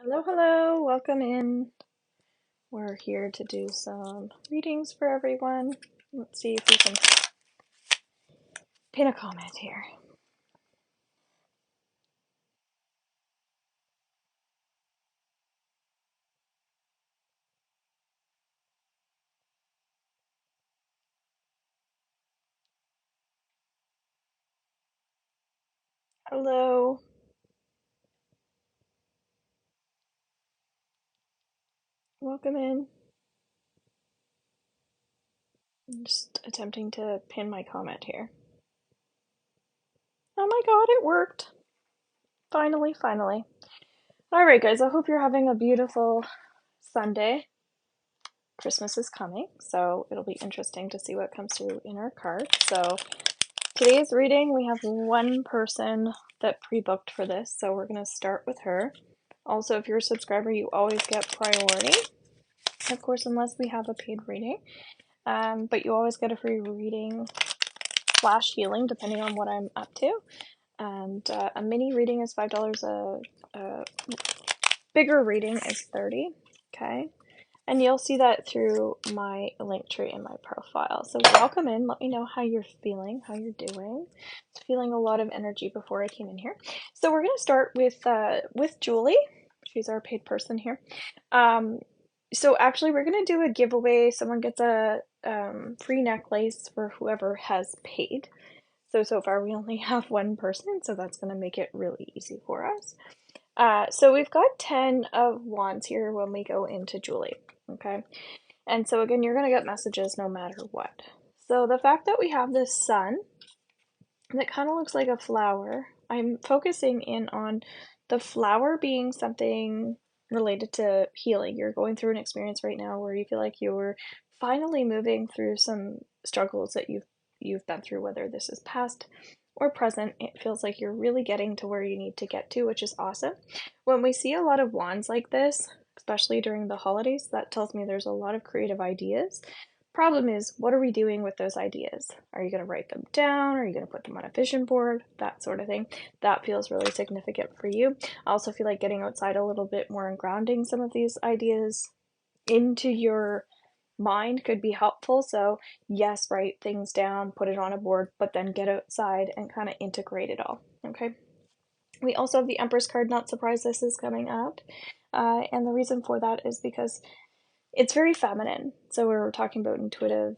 Hello, hello, welcome in. We're here to do some readings for everyone. Let's see if we can pin a comment here. Hello, welcome in. I'm just attempting to pin my comment here. Oh my god, it worked. Finally, finally. Alright, guys, I hope you're having a beautiful Sunday. Christmas is coming, so it'll be interesting to see what comes through in our cards. So, today's reading, we have one person that pre-booked for this, so we're going to start with her. Also, if you're a subscriber, you always get priority, of course, unless we have a paid reading. But you always get a free reading / healing, depending on what I'm up to. And a mini reading is $5. A bigger reading is $30. Okay. And you'll see that through my link tree in my profile. So welcome in. Let me know how you're feeling, how you're doing. I was feeling a lot of energy before I came in here. So we're going to start with Julie. She's our paid person here. So actually, we're going to do a giveaway. Someone gets a free necklace for whoever has paid. So far, we only have one person, so that's going to make it really easy for us. So we've got 10 of wands here when we go into Julie, okay? And so again, you're going to get messages no matter what. So the fact that we have this sun that kind of looks like a flower, I'm focusing in on the flower being something related to healing. You're going through an experience right now where you feel like you're finally moving through some struggles that you've been through, whether this is past or present. It feels like you're really getting to where you need to get to, which is awesome. When we see a lot of wands like this, especially during the holidays, that tells me there's a lot of creative ideas. Problem is, what are we doing with those ideas? Are you going to write them down? Are you going to put them on a vision board? That sort of thing. That feels really significant for you. I also feel like getting outside a little bit more and grounding some of these ideas into your mind could be helpful. So yes, write things down, put it on a board, but then get outside and kind of integrate it all. Okay. We also have the Empress card. Not surprised this is coming up. And the reason for that is because it's very feminine. So we're talking about intuitive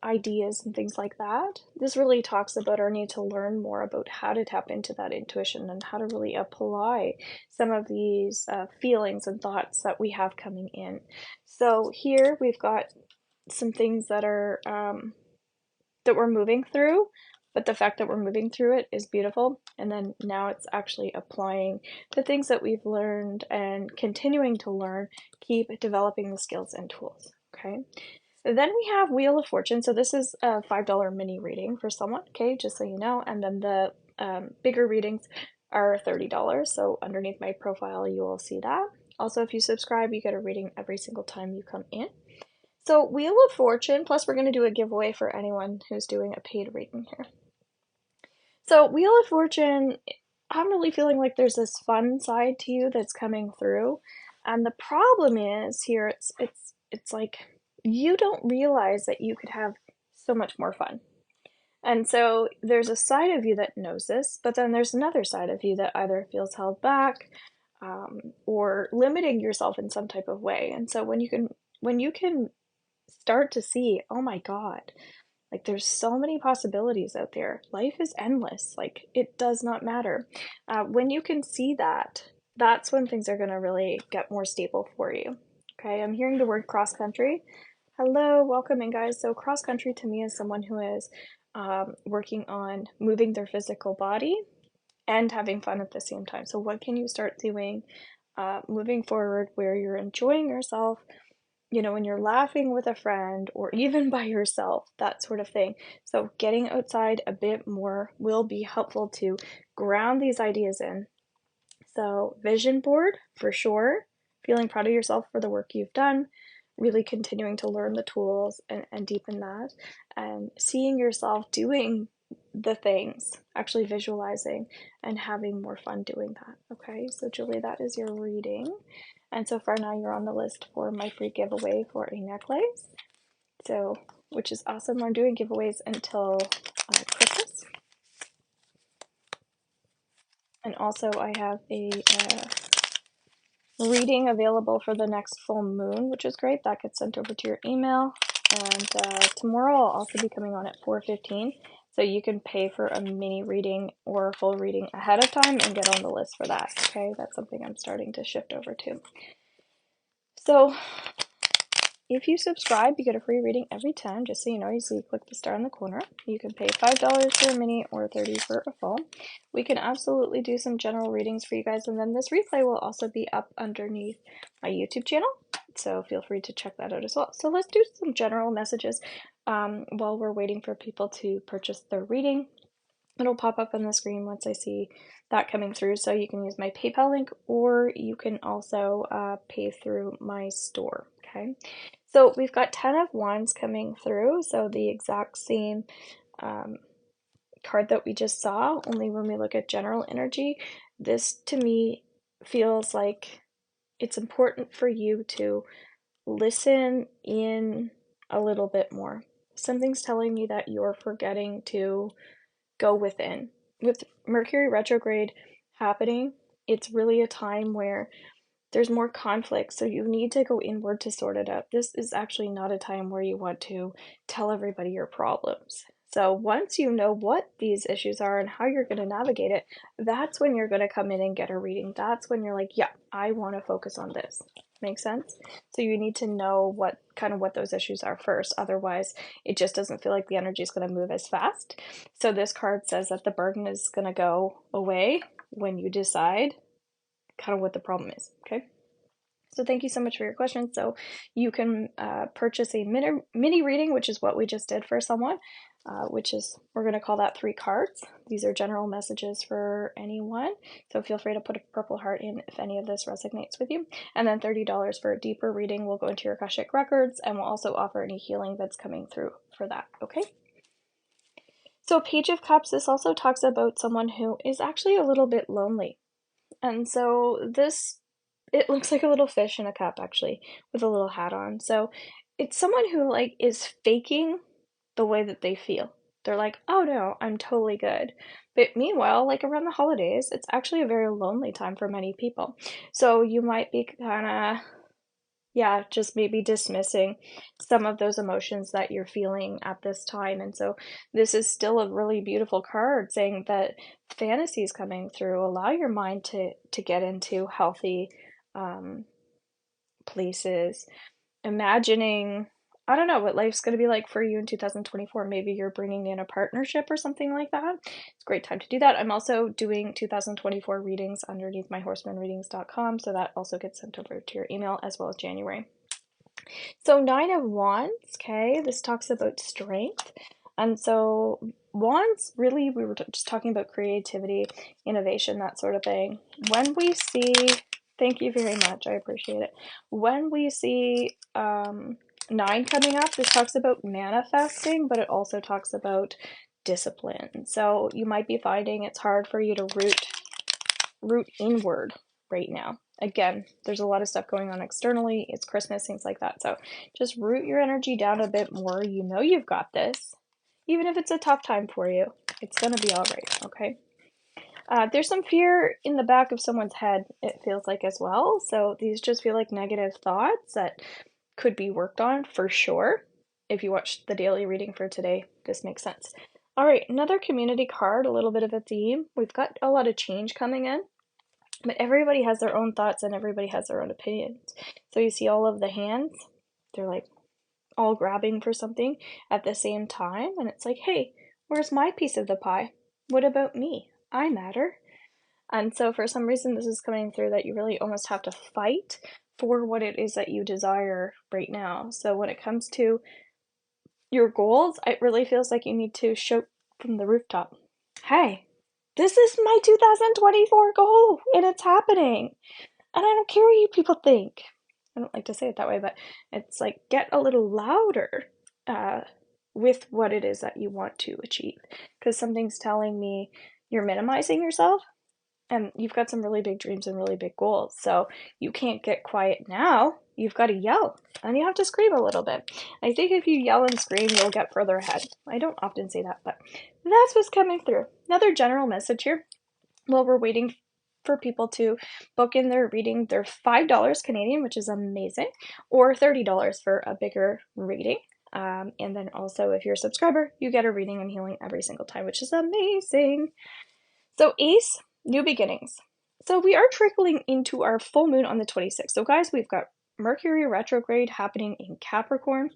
ideas and things like that. This really talks about our need to learn more about how to tap into that intuition and how to really apply some of these feelings and thoughts that we have coming in. So here we've got some things that are that we're moving through, but the fact that we're moving through it is beautiful. And then now it's actually applying the things that we've learned and continuing to learn, keep developing the skills and tools. Okay. Then we have Wheel of Fortune. So this is a $5 mini reading for someone, okay, just so you know. And then the bigger readings are $30. So underneath my profile, you will see that. Also, if you subscribe, you get a reading every single time you come in. So Wheel of Fortune, plus we're going to do a giveaway for anyone who's doing a paid reading here. So Wheel of Fortune, I'm really feeling like there's this fun side to you that's coming through. And the problem is here, it's like you don't realize that you could have so much more fun. And so there's a side of you that knows this, but then there's another side of you that either feels held back or limiting yourself in some type of way. And so when you can start to see, oh my God, like there's so many possibilities out there. Life is endless. Like it does not matter. When you can see that, that's when things are going to really get more stable for you. Okay, I'm hearing the word cross country. Hello, welcome in, guys. So cross country to me is someone who is working on moving their physical body and having fun at the same time. So what can you start doing moving forward where you're enjoying yourself, you know, when you're laughing with a friend or even by yourself, that sort of thing. So getting outside a bit more will be helpful to ground these ideas in. So vision board for sure, feeling proud of yourself for the work you've done, really continuing to learn the tools and deepen that, and seeing yourself doing the things, actually visualizing and having more fun doing that. Okay, so Julie, that is your reading. And so far now you're on the list for my free giveaway for a necklace. So, which is awesome. I'm doing giveaways until Christmas. And also I have a reading available for the next full moon, which is great. That gets sent over to your email. And tomorrow I'll also be coming on at 4:15. So you can pay for a mini reading or a full reading ahead of time and get on the list for that. Okay, that's something I'm starting to shift over to. So if you subscribe, you get a free reading every time. Just so you know, you see, click the star in the corner. You can pay $5 for a mini or $30 for a full. We can absolutely do some general readings for you guys, and then this replay will also be up underneath my YouTube channel. So feel free to check that out as well. So let's do some general messages while we're waiting for people to purchase their reading. It'll pop up on the screen once I see that coming through. So you can use my PayPal link, or you can also pay through my store. Okay. So we've got 10 of Wands coming through, so the exact same card that we just saw, only when we look at general energy. This to me feels like it's important for you to listen in a little bit more. Something's telling me that you're forgetting to go within. With Mercury retrograde happening, it's really a time where there's more conflict, so you need to go inward to sort it out. This is actually not a time where you want to tell everybody your problems. So once you know what these issues are and how you're going to navigate it, that's when you're going to come in and get a reading. That's when you're like, yeah, I want to focus on this. Make sense? So you need to know what those issues are first. Otherwise, it just doesn't feel like the energy is going to move as fast. So this card says that the burden is going to go away when you decide kind of what the problem is. Okay, so thank you so much for your question. So you can purchase a mini reading, which is what we just did for someone, which is, we're going to call that 3 cards. These are general messages for anyone, so feel free to put a purple heart in if any of this resonates with you. And then $30 for a deeper reading will go into your Akashic records, and we'll also offer any healing that's coming through for that. Okay, so Page of Cups, this also talks about someone who is actually a little bit lonely. And so it looks like a little fish in a cup, actually, with a little hat on. So it's someone who like is faking the way that they feel. They're like, oh no, I'm totally good. But meanwhile, like around the holidays, it's actually a very lonely time for many people. So you might be kind of, yeah, just maybe dismissing some of those emotions that you're feeling at this time. And so this is still a really beautiful card saying that fantasy is coming through. Allow your mind to get into healthy places, imagining, I don't know what life's going to be like for you in 2024. Maybe you're bringing in a partnership or something like that. It's a great time to do that. I'm also doing 2024 readings underneath myhorsemanreadings.com, so that also gets sent over to your email, as well as January. So 9 of Wands, okay, this talks about strength. And so Wands, really, we were just talking about creativity, innovation, that sort of thing. When we see, thank you very much, I appreciate it. When we see 9 coming up, this talks about manifesting, but it also talks about discipline. So you might be finding it's hard for you to root inward right now. Again, there's a lot of stuff going on externally. It's Christmas, things like that. So just root your energy down a bit more. You know you've got this. Even if it's a tough time for you, it's going to be all right, okay? There's some fear in the back of someone's head, it feels like, as well. So these just feel like negative thoughts that could be worked on for sure. If you watched the daily reading for today, this makes sense. All right, another community card, a little bit of a theme. We've got a lot of change coming in. But everybody has their own thoughts and everybody has their own opinions. So you see all of the hands, they're like all grabbing for something at the same time. And it's like, hey, where's my piece of the pie? What about me? I matter. And so for some reason, this is coming through that you really almost have to fight for what it is that you desire right now. So when it comes to your goals, it really feels like you need to shout from the rooftop, hey, this is my 2024 goal, and it's happening. And I don't care what you people think. I don't like to say it that way, but it's like, get a little louder. with what it is that you want to achieve. Because something's telling me you're minimizing yourself and you've got some really big dreams and really big goals. So you can't get quiet now. You've got to yell and you have to scream a little bit. I think if you yell and scream, you'll get further ahead. I don't often say that, but that's what's coming through. Another general message here. While we're waiting for people to book in their reading, they're $5 Canadian, which is amazing, or $30 for a bigger reading. And then also, if you're a subscriber, you get a reading and healing every single time, which is amazing. So Ace, new beginnings. So we are trickling into our full moon on the 26th. So guys, we've got Mercury retrograde happening in Capricorn.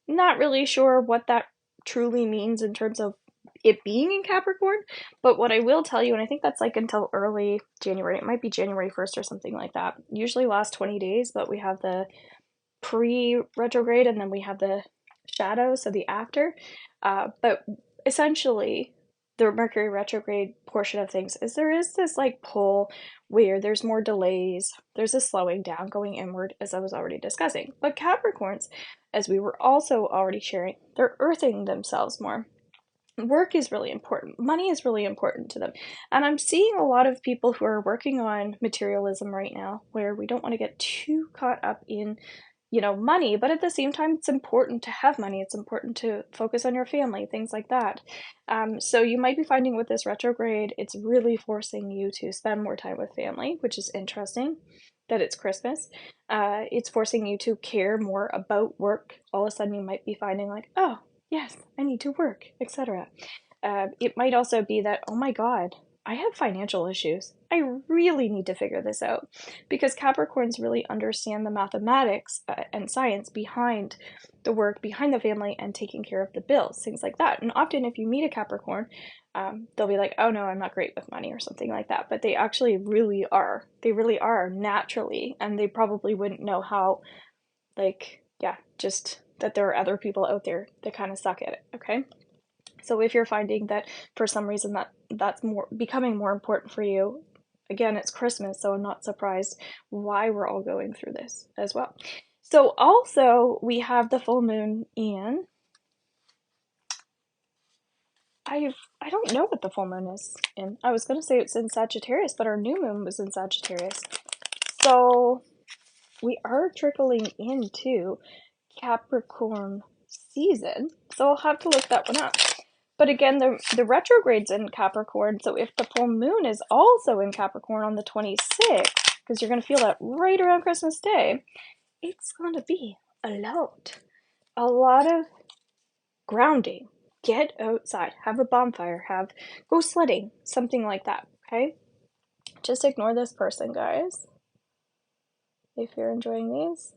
Not really sure what that truly means in terms of it being in Capricorn, but what I will tell you, and I think that's like until early January, it might be January 1st or something like that. Usually lasts 20 days, but we have the pre-retrograde and then we have the shadow, so the after. But essentially, the Mercury retrograde portion of things is there is this like pull where there's more delays, there's a slowing down going inward, as I was already discussing. But Capricorns, as we were also already sharing, they're earthing themselves more. Work is really important. Money is really important to them. And I'm seeing a lot of people who are working on materialism right now, where we don't want to get too caught up in money, but at the same time, it's important to have money. It's important to focus on your family, things like that. So you might be finding with this retrograde, it's really forcing you to spend more time with family, which is interesting that it's Christmas. It's forcing you to care more about work. All of a sudden, you might be finding like, oh, yes, I need to work, etc. It might also be that, oh my God, I have financial issues. I really need to figure this out, because Capricorns really understand the mathematics and science behind the work, behind the family, and taking care of the bills, things like that. And often if you meet a Capricorn, they'll be like, oh no, I'm not great with money or something like that. But they actually really are. They really are naturally, and they probably wouldn't know how, just that there are other people out there that kind of suck at it, okay? So if you're finding that for some reason that's more becoming more important for you, again, it's Christmas, so I'm not surprised why we're all going through this as well. So also we have the full moon in, I don't know what the full moon is in. I was going to say it's in Sagittarius, but our new moon was in Sagittarius. So we are trickling into Capricorn season, so I'll have to look that one up. But again, the retrograde's in Capricorn, so if the full moon is also in Capricorn on the 26th, because you're going to feel that right around Christmas Day, it's going to be a lot of grounding. Get outside, have a bonfire, go sledding, something like that, okay? Just ignore this person, guys, if you're enjoying these.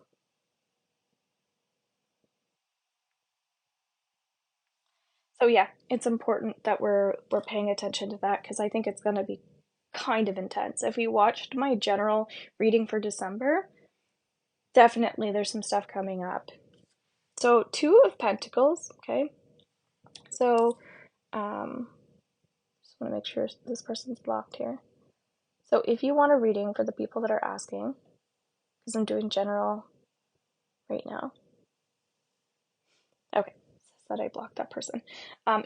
So yeah, it's important that we're paying attention to that, because I think it's going to be kind of intense. If you watched my general reading for December, definitely there's some stuff coming up. So Two of Pentacles, okay? So just want to make sure this person's blocked here. So if you want a reading for the people that are asking, because I'm doing general right now. Okay, that I blocked that person.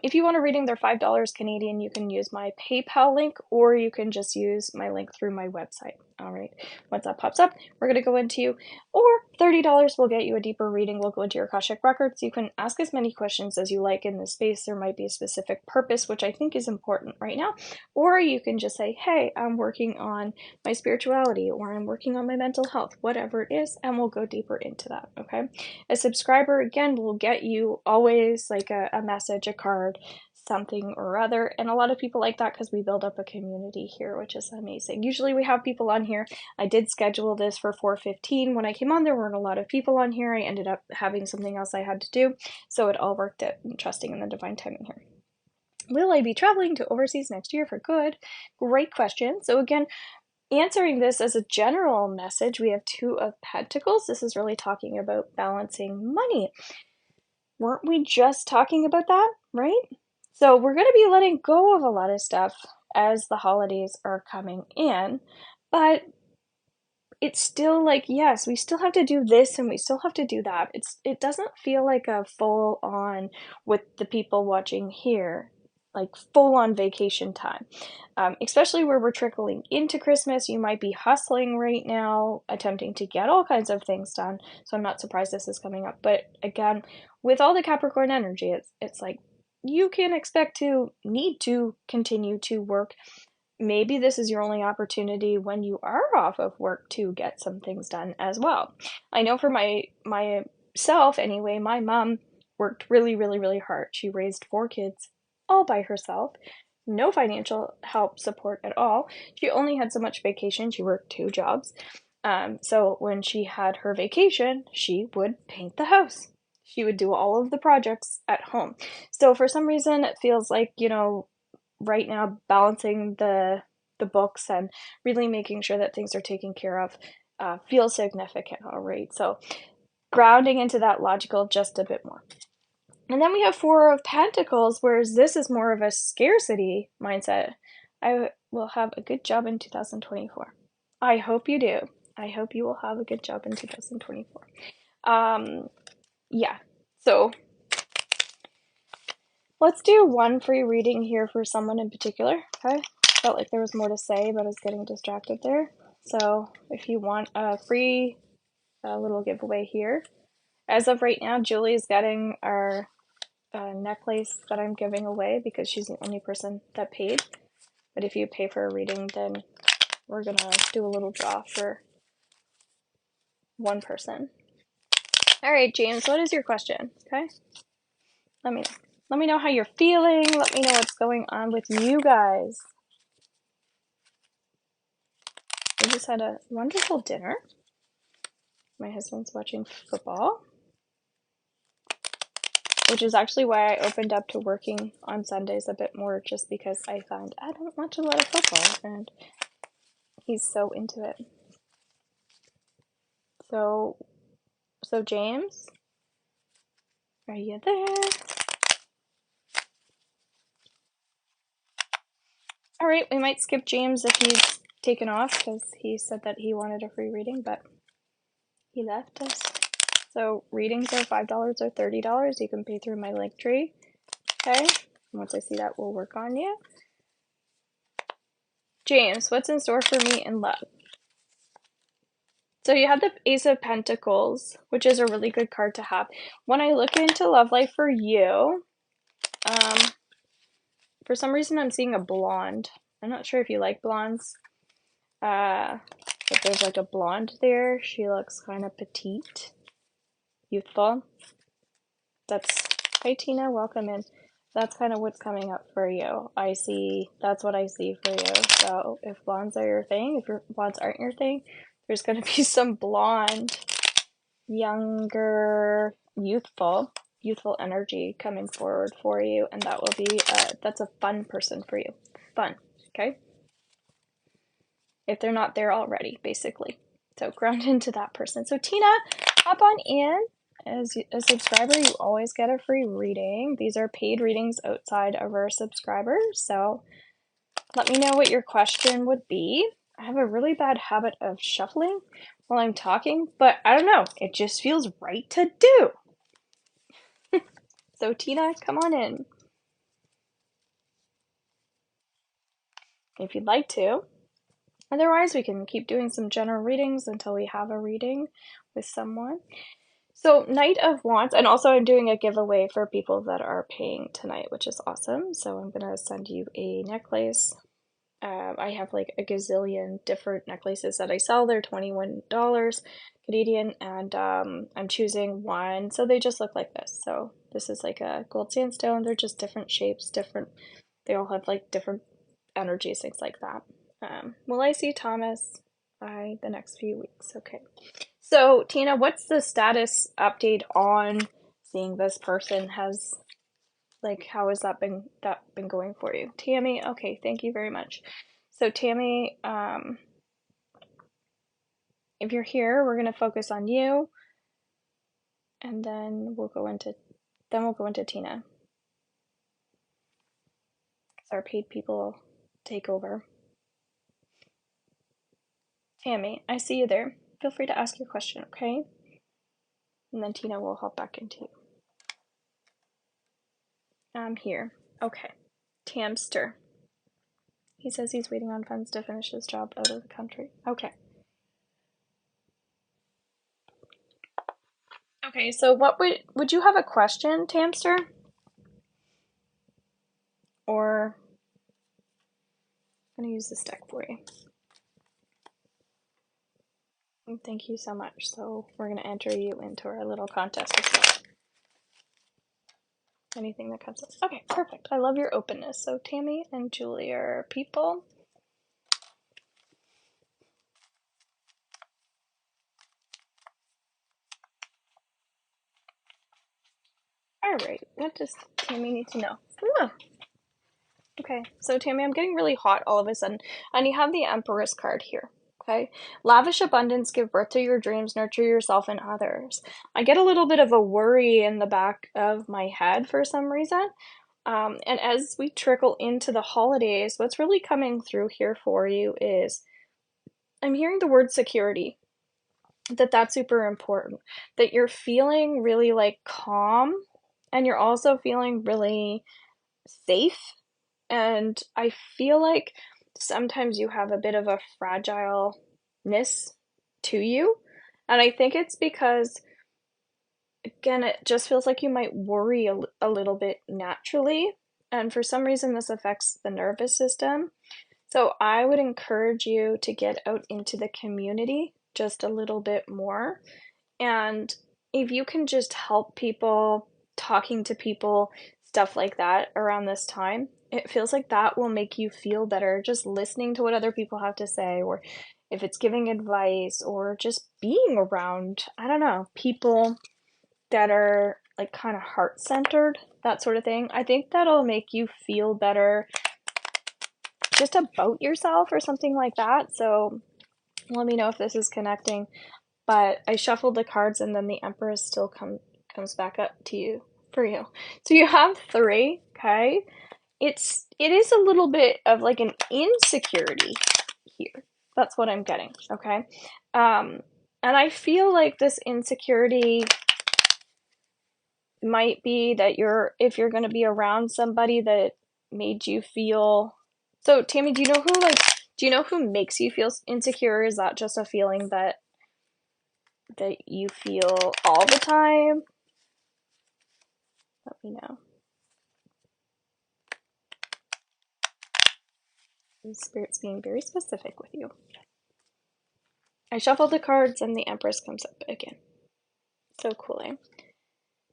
If you want a reading, they're $5 Canadian. You can use my PayPal link, or you can just use my link through my website. All right, once that pops up, we're going to go into, or $30 will get you a deeper reading. We'll go into your Akashic Records. You can ask as many questions as you like in this space. There might be a specific purpose, which I think is important right now. Or you can just say, hey, I'm working on my spirituality, or I'm working on my mental health, whatever it is, and we'll go deeper into that, okay? A subscriber, again, will get you always like a message, a card, something or other, and a lot of people like that because we build up a community here, which is amazing. Usually we have people on here. I did schedule this for 4:15. When I came on, there weren't a lot of people on here. I ended up having something else I had to do, so it all worked out. I'm trusting in the divine timing here. Will I be traveling to overseas next year for good? Great question. So again, answering this as a general message, we have Two of Pentacles. This is really talking about balancing money. Weren't we just talking about that, right? So we're going to be letting go of a lot of stuff as the holidays are coming in, but it's still like, yes, we still have to do this and we still have to do that. It doesn't feel like a full on, with the people watching here, like full on vacation time. Especially where we're trickling into Christmas. You might be hustling right now, attempting to get all kinds of things done. So I'm not surprised this is coming up. But again, with all the Capricorn energy, it's like you can expect to need to continue to work. Maybe this is your only opportunity when you are off of work to get some things done as well. I know for myself anyway, my mom worked really, really, really hard. She raised 4 kids all by herself, no financial help support at all. She only had so much vacation. She worked 2 jobs. So when she had her vacation, she would paint the house. She would do all of the projects at home. So for some reason, it feels like, right now balancing the books and really making sure that things are taken care of feels significant. All right, so grounding into that logical just a bit more. And then we have 4 of Pentacles, whereas this is more of a scarcity mindset. I will have a good job in 2024. I hope you do. I hope you will have a good job in 2024. Yeah, so let's do one free reading here for someone in particular. Okay, felt like there was more to say, but I was getting distracted there. So if you want a free little giveaway here, as of right now, Julie is getting our necklace that I'm giving away because she's the only person that paid. But if you pay for a reading, then we're gonna do a little draw for one person. All right, James, what is your question? Okay, let me know how you're feeling. Let me know what's going on with you guys. We just had a wonderful dinner. My husband's watching football, which is actually why I opened up to working on Sundays a bit more, just because I found I don't watch a lot of football and he's so into it. So James, are you there? All right, we might skip James if he's taken off because he said that he wanted a free reading, but he left us. So readings are $5 or $30. You can pay through my link tree. Okay, once I see that, we'll work on you. James, what's in store for me in love? So you had the Ace of Pentacles, which is a really good card to have. When I look into love life for you, for some reason I'm seeing a blonde. I'm not sure if you like blondes, but there's like a blonde there. She looks kind of petite, youthful. Hi Tina, welcome in. That's kind of what's coming up for you. That's what I see for you. So if blondes are your thing, if blondes aren't your thing, there's going to be some blonde, younger, youthful energy coming forward for you, and that will be that's a fun person for you. Fun, okay? If they're not there already, basically. So ground into that person. So Tina, hop on in. As a subscriber, you always get a free reading. These are paid readings outside of our subscribers. So let me know what your question would be. I have a really bad habit of shuffling while I'm talking, but I don't know. It just feels right to do. So Tina, come on in if you'd like to. Otherwise, we can keep doing some general readings until we have a reading with someone. So Knight of Wands, and also I'm doing a giveaway for people that are paying tonight, which is awesome. So I'm going to send you a necklace. I have like a gazillion different necklaces that I sell. They're $21 Canadian, and I'm choosing one. So they just look like this. So this is like a gold sandstone. They're just different shapes, they all have like different energies, things like that. Will I see Thomas by the next few weeks? Okay. So Tina, what's the status update on seeing this person? How has that been going for you? Tammy, okay, thank you very much. So Tammy, if you're here, we're gonna focus on you, and then we'll go into Tina. Our paid people take over. Tammy, I see you there. Feel free to ask your question, okay? And then Tina will hop back into you. I'm here. Okay. Tamster. He says he's waiting on funds to finish his job out of the country. Okay. Okay, so what would you have a question, Tamster? Or I'm gonna use this deck for you. Thank you so much. So we're gonna enter you into our little contest as well. Anything that comes up. Okay, perfect. I love your openness. So Tammy and Julie are people. Alright, what does Tammy need to know? Ooh. Okay, so Tammy, I'm getting really hot all of a sudden. And you have the Empress card here. Okay, lavish abundance, give birth to your dreams, nurture yourself and others. I get a little bit of a worry in the back of my head for some reason. And as we trickle into the holidays, what's really coming through here for you is I'm hearing the word security. That's super important. That you're feeling really like calm and you're also feeling really safe. And I feel like sometimes you have a bit of a fragileness to you. And I think it's because, again, it just feels like you might worry a little bit naturally. And for some reason, this affects the nervous system. So I would encourage you to get out into the community just a little bit more. And if you can just help people, talking to people, stuff like that around this time, it feels like that will make you feel better. Just listening to what other people have to say, or if it's giving advice, or just being around, I don't know, people that are like kind of heart centered, that sort of thing. I think that'll make you feel better just about yourself or something like that. So let me know if this is connecting. But I shuffled the cards and then the Empress still comes back up to you for you. So you have 3, okay? It is a little bit of like an insecurity here. That's what I'm getting, okay? And I feel like this insecurity might be that if you're going to be around somebody that made you feel. So Tammy, do you know who makes you feel insecure? Is that just a feeling that you feel all the time? Let me know. The Spirit's being very specific with you. I shuffled the cards and the Empress comes up again. So cool, eh?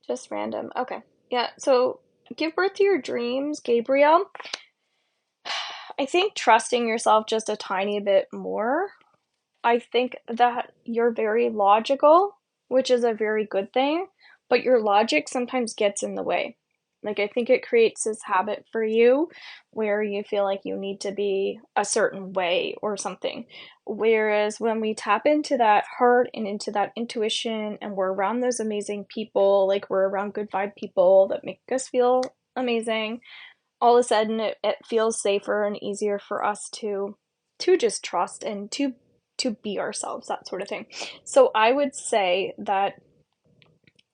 Just random. Okay. Yeah, so give birth to your dreams, Gabriel. I think trusting yourself just a tiny bit more. I think that you're very logical, which is a very good thing, but your logic sometimes gets in the way. Like, I think it creates this habit for you where you feel like you need to be a certain way or something. Whereas when we tap into that heart and into that intuition and we're around those amazing people, like we're around good vibe people that make us feel amazing, all of a sudden it feels safer and easier for us to just trust and to be ourselves, that sort of thing. So I would say that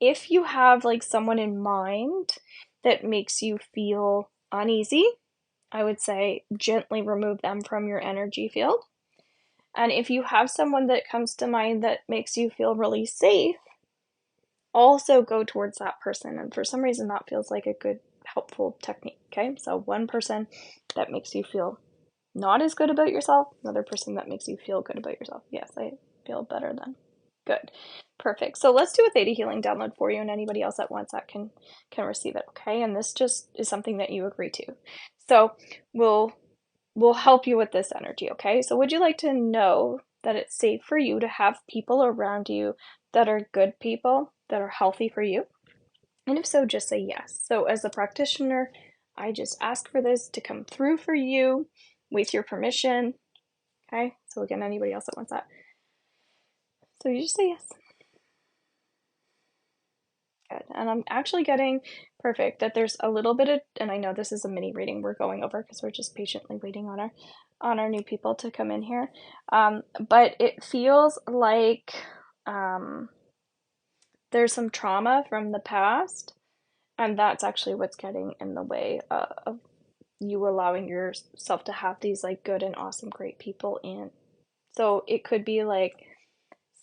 if you have like someone in mind that makes you feel uneasy, I would say gently remove them from your energy field. And if you have someone that comes to mind that makes you feel really safe, also go towards that person. And for some reason, that feels like a good, helpful technique. Okay, so one person that makes you feel not as good about yourself, another person that makes you feel good about yourself. Yes, I feel better then. Good. Perfect. So let's do a Theta healing download for you, and anybody else that wants that can receive it, okay? And this just is something that you agree to. So we'll help you with this energy, okay? So would you like to know that it's safe for you to have people around you that are good people, that are healthy for you? And if so, just say yes. So as a practitioner, I just ask for this to come through for you with your permission, okay? So again, anybody else that wants that. So you just say yes. Good. And I'm actually getting Perfect. That there's a little bit of, and I know this is a mini reading we're going over because we're just patiently waiting on our new people to come in here. But it feels like there's some trauma from the past, and that's actually what's getting in the way of you allowing yourself to have these like good and awesome, great people in. So it could be like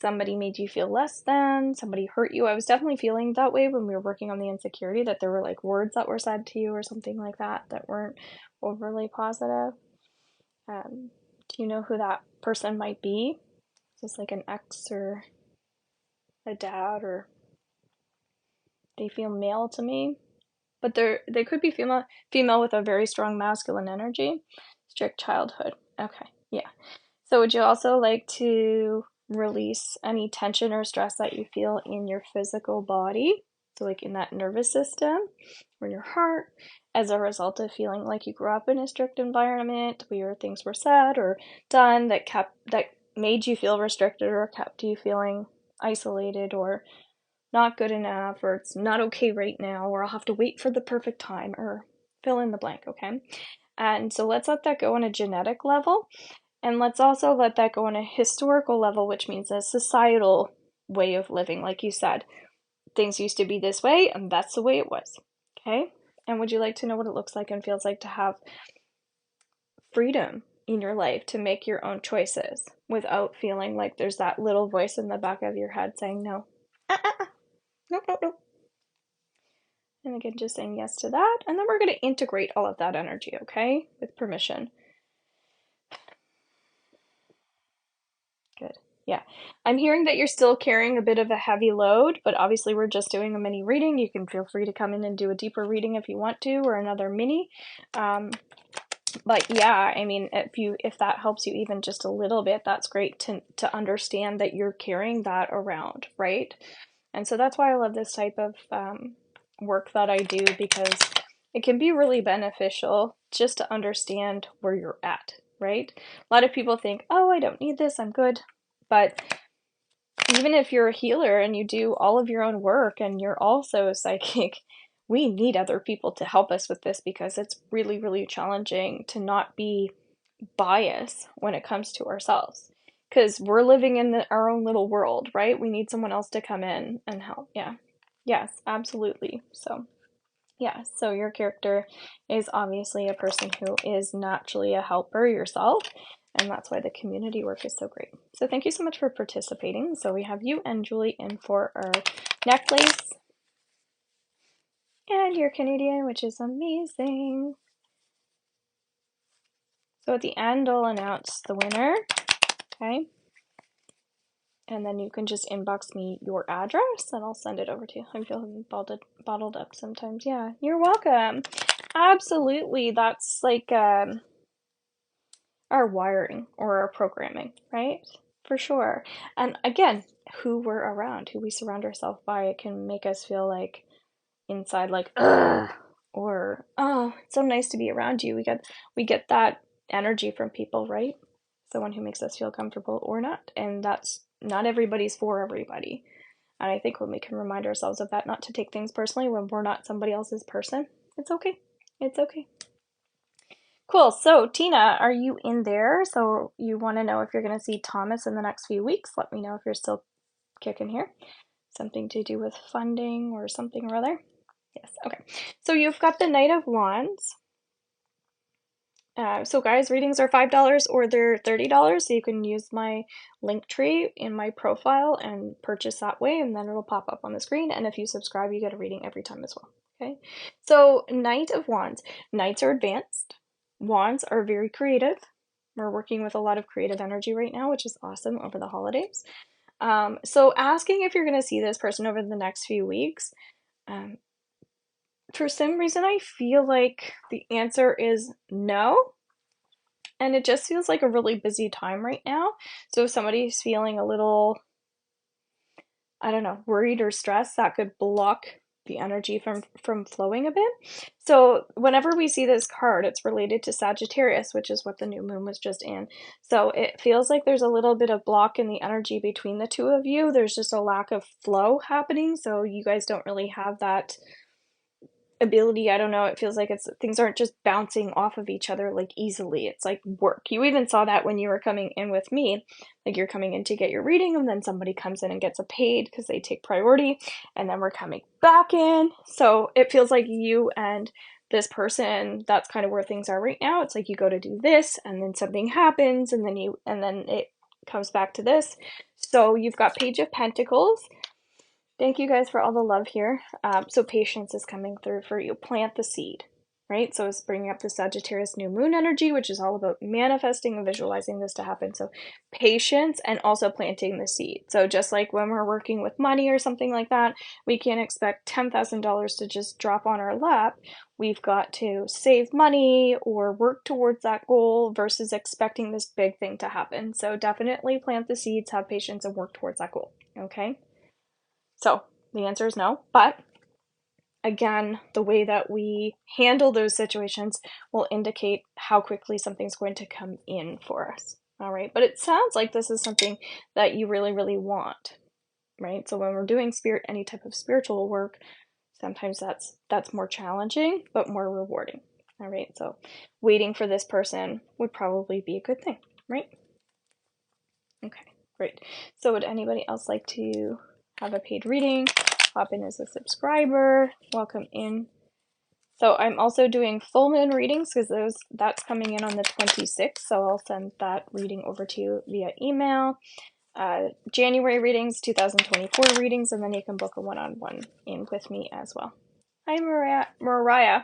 somebody made you feel less than, somebody hurt you. I was definitely feeling that way when we were working on the insecurity, that there were like words that were said to you or something like that that weren't overly positive. Do you know who that person might be? Is this like an ex or a dad, or they feel male to me? But they could be female with a very strong masculine energy. Strict childhood. Okay, yeah. So would you also like to release any tension or stress that you feel in your physical body? So like in that nervous system or in your heart, as a result of feeling like you grew up in a strict environment where things were said or done that made you feel restricted or kept you feeling isolated or not good enough, or it's not okay right now, or I'll have to wait for the perfect time, or fill in the blank, okay? And so let's let that go on a genetic level, and let's also let that go on a historical level, which means a societal way of living. Like you said, things used to be this way, and that's the way it was, okay? And would you like to know what it looks like and feels like to have freedom in your life to make your own choices without feeling like there's that little voice in the back of your head saying no? No, no, no. And again, just saying yes to that. And then we're going to integrate all of that energy, okay? With permission. Good. Yeah. I'm hearing that you're still carrying a bit of a heavy load, but obviously we're just doing a mini reading. You can feel free to come in and do a deeper reading if you want to, or another mini. But yeah, I mean, if that helps you even just a little bit, that's great to understand that you're carrying that around, right? And so that's why I love this type of work that I do, because it can be really beneficial just to understand where you're at, right? A lot of people think, oh, I don't need this, I'm good. But even if you're a healer and you do all of your own work and you're also psychic, we need other people to help us with this, because it's really, really challenging to not be biased when it comes to ourselves. Because we're living in our own little world, right? We need someone else to come in and help. Yeah. Yes, absolutely. So, yeah. So your character is obviously a person who is naturally a helper yourself. And that's why the community work is so great. So thank you so much for participating. So we have you and Julie in for our necklace. And you're Canadian, which is amazing. So at the end, I'll announce the winner. Okay. And then you can just inbox me your address and I'll send it over to you. I feel bottled up sometimes. Yeah, you're welcome. Absolutely. That's like our wiring or our programming, right? For sure. And again, who we're around, who we surround ourselves by, it can make us feel like inside, like, ugh, or, oh, it's so nice to be around you. We get that energy from people, right? Someone who makes us feel comfortable or not. And that's not everybody's for everybody. And I think when we can remind ourselves of that, not to take things personally when we're not somebody else's person, it's okay. It's okay. Cool. So, Tina, are you in there? So, you want to know if you're going to see Thomas in the next few weeks? Let me know if you're still kicking here. Something to do with funding or something or other? Yes. Okay. So, you've got the Knight of Wands. So guys, readings are $5 or they're $30, so you can use my link tree in my profile and purchase that way, and then it'll pop up on the screen, and if you subscribe, you get a reading every time as well, okay? So Knight of Wands. Knights are advanced. Wands are very creative. We're working with a lot of creative energy right now, which is awesome over the holidays. So asking if you're going to see this person over the next few weeks, for some reason, I feel like the answer is no. And it just feels like a really busy time right now. So if somebody's feeling a little, I don't know, worried or stressed, that could block the energy from flowing a bit. So whenever we see this card, it's related to Sagittarius, which is what the new moon was just in. So it feels like there's a little bit of block in the energy between the two of you. There's just a lack of flow happening. So you guys don't really have that ability. I don't know. It feels like things aren't just bouncing off of each other like easily. It's like work. You even saw that when you were coming in with me. Like you're coming in to get your reading, and then somebody comes in and gets a paid because they take priority, and then we're coming back in. So it feels like you and this person, that's kind of where things are right now. It's like you go to do this, and then something happens, and then it comes back to this. So you've got Page of Pentacles. Thank you guys for all the love here. So patience is coming through for you. Plant the seed, right? So it's bringing up the Sagittarius new moon energy, which is all about manifesting and visualizing this to happen. So patience and also planting the seed. So just like when we're working with money or something like that, we can't expect $10,000 to just drop on our lap. We've got to save money or work towards that goal versus expecting this big thing to happen. So definitely plant the seeds, have patience, and work towards that goal, okay? So the answer is no, but again, the way that we handle those situations will indicate how quickly something's going to come in for us. All right, but it sounds like this is something that you really, really want, right? So when we're doing any type of spiritual work, sometimes that's more challenging, but more rewarding. All right, so waiting for this person would probably be a good thing, right? Okay, great. So would anybody else like to have a paid reading? Hop in as a subscriber. Welcome in. So I'm also doing full moon readings because that's coming in on the 26th. So I'll send that reading over to you via email. January readings, 2024 readings, and then you can book a one-on-one in with me as well. Hi, Mariah.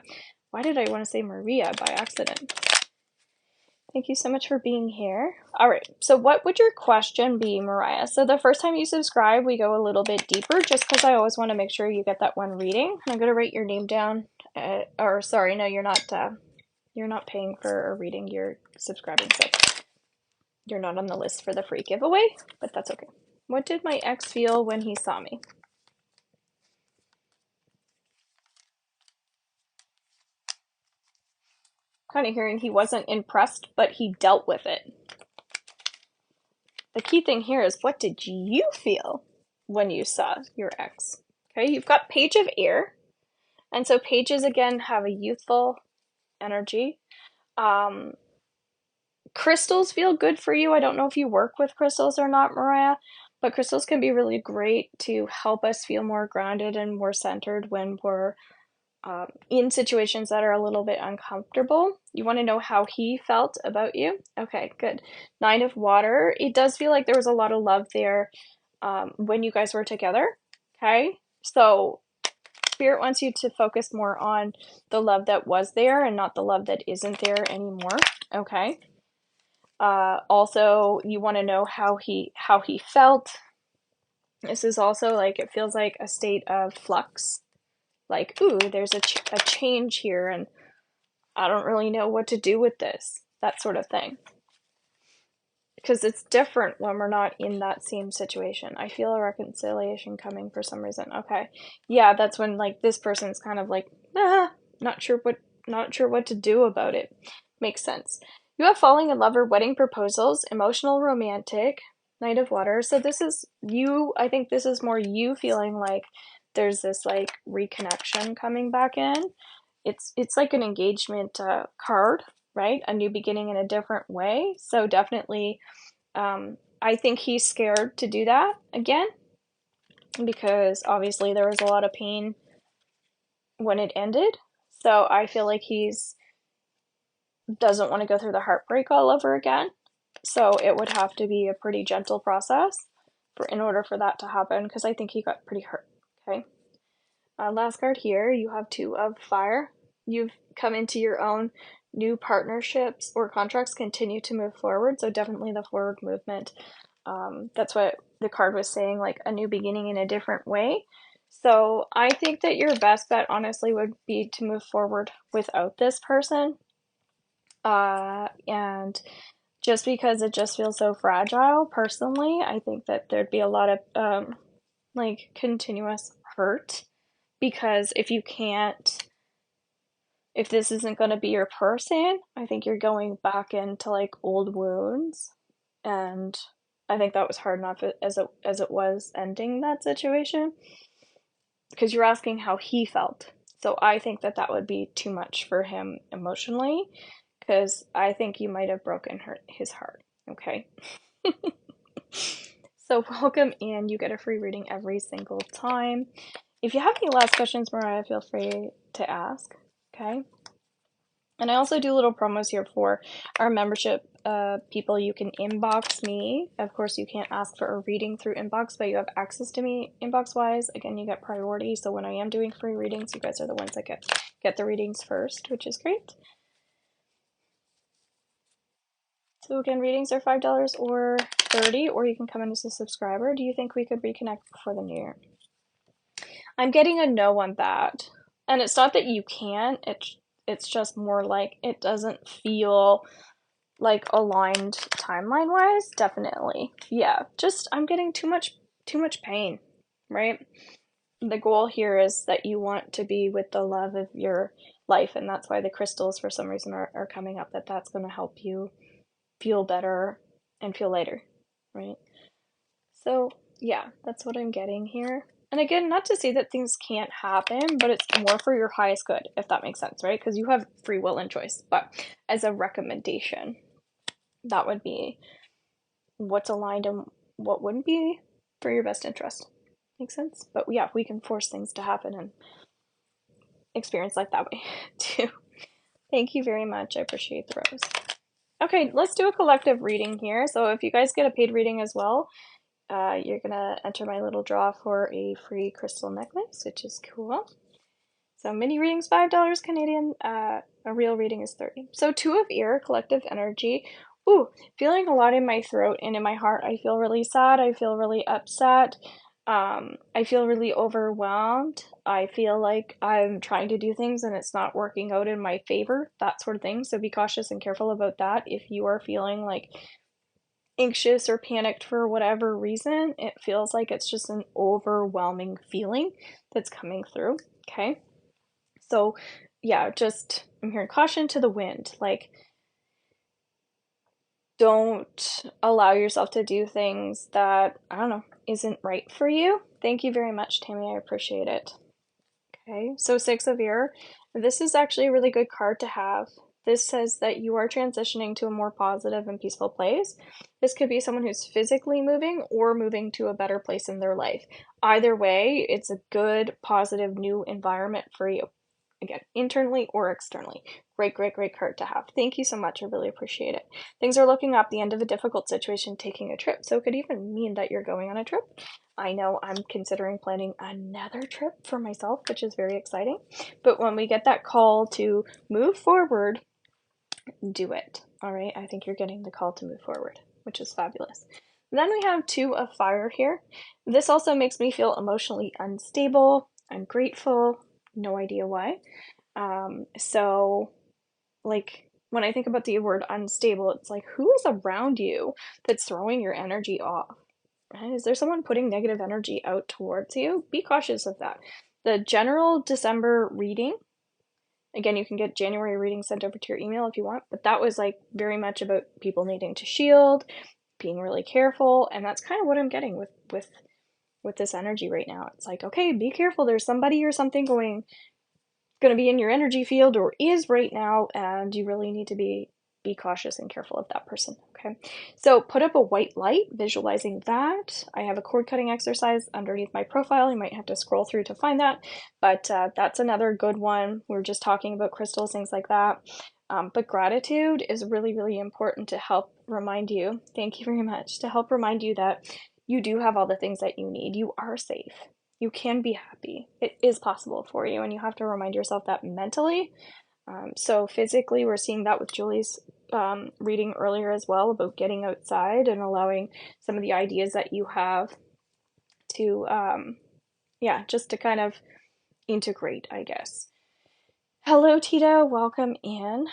Why did I want to say Maria by accident? Thank you so much for being here. All right, so what would your question be, Mariah? So the first time you subscribe, we go a little bit deeper just because I always want to make sure you get that one reading. I'm going to write your name down. Or sorry, no, you're not paying for a reading, you're subscribing, so you're not on the list for the free giveaway, but that's okay. What did my ex feel when he saw me? Kind of hearing he wasn't impressed, but he dealt with it. The key thing here is, what did you feel when you saw your ex? Okay, you've got Page of Air, and so pages again have a youthful energy. Crystals feel good for you. I don't know if you work with crystals or not, Mariah, but crystals can be really great to help us feel more grounded and more centered when we're in situations that are a little bit uncomfortable. You want to know how he felt about you? Okay, good. Nine of Water. It does feel like there was a lot of love there when you guys were together. Okay, so Spirit wants you to focus more on the love that was there and not the love that isn't there anymore. Okay. Also, you want to know how he felt. This is also like, it feels like a state of flux. Like, ooh, there's a change here, and I don't really know what to do with this. That sort of thing. Because it's different when we're not in that same situation. I feel a reconciliation coming for some reason. Okay. Yeah, that's when like this person's kind of like, not sure what to do about it. Makes sense. You have falling in love or wedding proposals, emotional, romantic, Knight of Water. So this is you, I think this is more you feeling like there's this like reconnection coming back in. It's like an engagement card, right? A new beginning in a different way. So definitely, I think he's scared to do that again because obviously there was a lot of pain when it ended. So I feel like he's doesn't want to go through the heartbreak all over again. So it would have to be a pretty gentle process in order for that to happen because I think he got pretty hurt. Okay. Last card here, you have Two of Fire. You've come into your own. New partnerships or contracts continue to move forward, so definitely the forward movement. That's what the card was saying, like a new beginning in a different way. So I think that your best bet, honestly, would be to move forward without this person. And just because it just feels so fragile, personally, I think that there'd be a lot of like continuous hurt because if this isn't going to be your person, I think you're going back into like old wounds, and I think that was hard enough as it was ending that situation because you're asking how he felt. So I think that that would be too much for him emotionally, because I think you might have broken his heart, okay? So welcome in. You get a free reading every single time. If you have any last questions, Mariah, feel free to ask, okay? And I also do little promos here for our membership people. You can inbox me. Of course, you can't ask for a reading through inbox, but you have access to me inbox-wise. Again, you get priority. So when I am doing free readings, you guys are the ones that get the readings first, which is great. So again, readings are $5 or $30, or you can come in as a subscriber. Do you think we could reconnect before the new year? I'm getting a no on that. And it's not that you can't, it's just more like it doesn't feel like aligned timeline wise. Definitely. Yeah, just I'm getting too much pain, right? The goal here is that you want to be with the love of your life, and that's why the crystals for some reason are coming up, that's going to help you feel better and feel lighter, right? So yeah, that's what I'm getting here. And again, not to say that things can't happen, but it's more for your highest good, if that makes sense, right? Because you have free will and choice. But as a recommendation, that would be what's aligned and what wouldn't be for your best interest. Makes sense? But yeah, we can force things to happen and experience life that way too. Thank you very much. I appreciate the rose. Okay, let's do a collective reading here. So if you guys get a paid reading as well, you're gonna enter my little draw for a free crystal necklace, which is cool. So mini reading's $5 Canadian, a real reading is $30. So Two of Ear, collective energy. Ooh, feeling a lot in my throat and in my heart. I feel really sad. I feel really upset. I feel really overwhelmed. I feel like I'm trying to do things and it's not working out in my favor, that sort of thing. So be cautious and careful about that. If you are feeling like anxious or panicked for whatever reason, it feels like it's just an overwhelming feeling that's coming through, okay? So yeah, just I'm hearing caution to the wind. Like, don't allow yourself to do things that, I don't know, isn't right for you. Thank you very much, Tammy. I appreciate it. Okay, so Six of Ear. This is actually a really good card to have. This says that you are transitioning to a more positive and peaceful place. This could be someone who's physically moving or moving to a better place in their life. Either way, it's a good, positive, new environment for you. Again, internally or externally. Great card to have. Thank you so much. I really appreciate it. Things are looking up, the end of a difficult situation, taking a trip. So it could even mean that you're going on a trip. I know I'm considering planning another trip for myself, which is very exciting. But when we get that call to move forward, do it. All right. I think you're getting the call to move forward, which is fabulous. And then we have Two of Fire here. This also makes me feel emotionally unstable, ungrateful, no idea why. So like when I think about the word unstable, it's like, who is around you that's throwing your energy off? Right? Is there someone putting negative energy out towards you? Be cautious of that. The general December reading, again, you can get January readings sent over to your email if you want, but that was like very much about people needing to shield, being really careful, and that's kind of what I'm getting with this energy right now. It's like, okay, be careful. There's somebody or something going to be in your energy field or is right now, and you really need to be cautious and careful of that person. Okay, so put up a white light, visualizing that. I have a cord cutting exercise underneath my profile. You might have to scroll through to find that, but that's another good one. We're just talking about crystals, things like that. But gratitude is really, really important to help remind you, thank you very much, to help remind you that you do have all the things that you need. You are safe. You can be happy. It is possible for you, and you have to remind yourself that mentally. So physically, we're seeing that with Julie's reading earlier as well about getting outside and allowing some of the ideas that you have to, yeah, just to kind of integrate, I guess. Hello, Theta. Welcome in.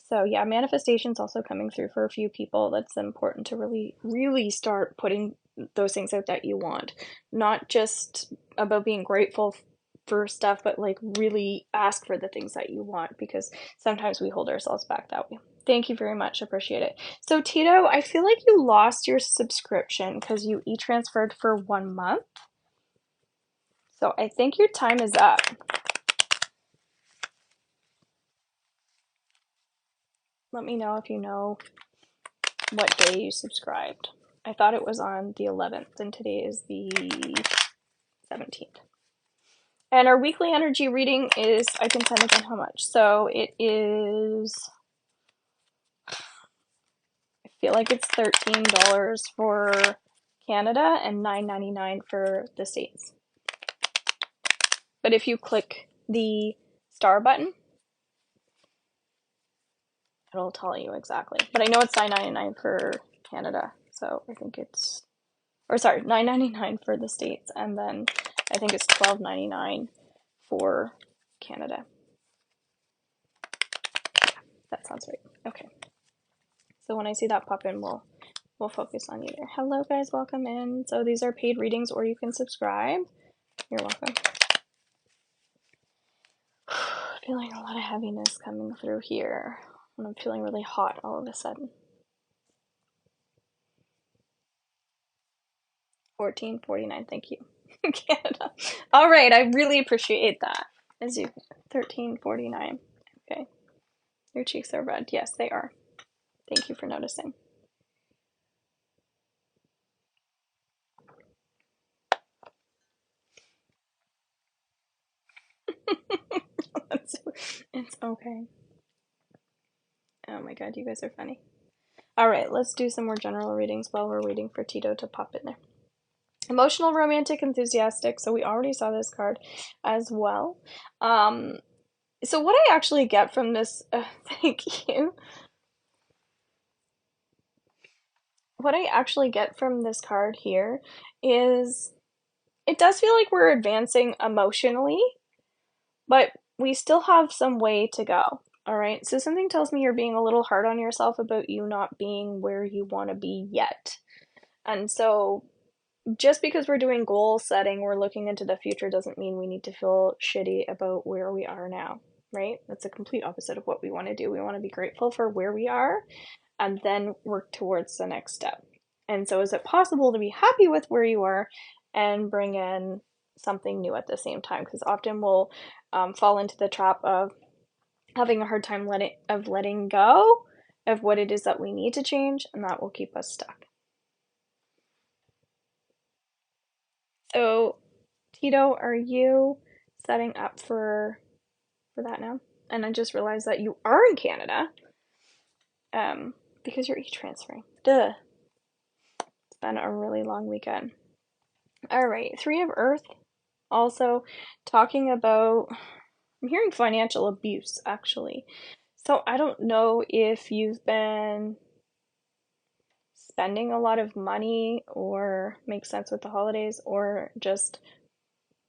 So yeah, manifestation's also coming through for a few people. That's important to really, really start putting those things out that you want. Not just about being grateful for stuff, but like really ask for the things that you want, because sometimes we hold ourselves back that way. Thank you very much. Appreciate it. So Tito, I feel like you lost your subscription because you e-transferred for 1 month. So I think your time is up. let me know if you know what day you subscribed. I thought it was on the 11th, and today is the 17th. And our weekly energy reading is, I can send again how much. So it is, I feel like it's $13 for Canada and $9.99 for the States. But if you click the star button, it'll tell you exactly. But I know it's $9.99 for Canada, so I think it's, or sorry, $9.99 for the States, and then I think it's $12.99 for Canada. Yeah, that sounds right. Okay. So when I see that pop in, we'll focus on you there. Hello guys, welcome in. So these are paid readings, or you can subscribe. You're welcome. Feeling a lot of heaviness coming through here, and I'm feeling really hot all of a sudden. 1449, thank you. Canada. All right, I really appreciate that. As you 1349. Okay. Your cheeks are red. Yes, they are. Thank you for noticing. It's okay. Oh my god, you guys are funny. All right, let's do some more general readings while we're waiting for Tito to pop in there. Emotional, romantic, enthusiastic. So we already saw this card as well. So what I actually get from this, thank you. What I actually get from this card here is it does feel like we're advancing emotionally, but we still have some way to go. All right. So something tells me you're being a little hard on yourself about you not being where you want to be yet. And so just because we're doing goal setting, we're looking into the future doesn't mean we need to feel shitty about where we are now, right? That's a complete opposite of what we want to do. We want to be grateful for where we are and then work towards the next step. And so is it possible to be happy with where you are and bring in something new at the same time? Because often we'll fall into the trap of having a hard time letting go of what it is that we need to change, and that will keep us stuck. So, Tito, are you setting up for that now? And I just realized that you are in Canada, because you're e-transferring. Duh. It's been a really long weekend. All right, Three of Earth. Also, talking about, I'm hearing financial abuse, actually. So I don't know if you've been spending a lot of money or makes sense with the holidays, or just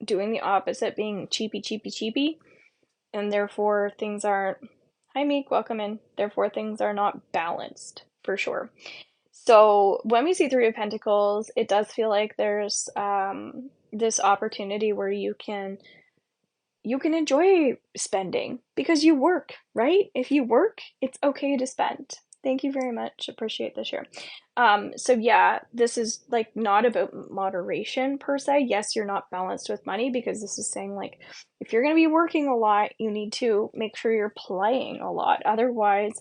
doing the opposite, being cheapy, and therefore things aren't, hi Meek, welcome in, therefore things are not balanced, for sure. So when we see Three of Pentacles, it does feel like there's this opportunity where you can enjoy spending because you work, right? If you work, it's okay to spend. Thank you very much. Appreciate the share. So yeah, this is like not about moderation per se. Yes, you're not balanced with money because this is saying like if you're going to be working a lot, you need to make sure you're playing a lot. Otherwise,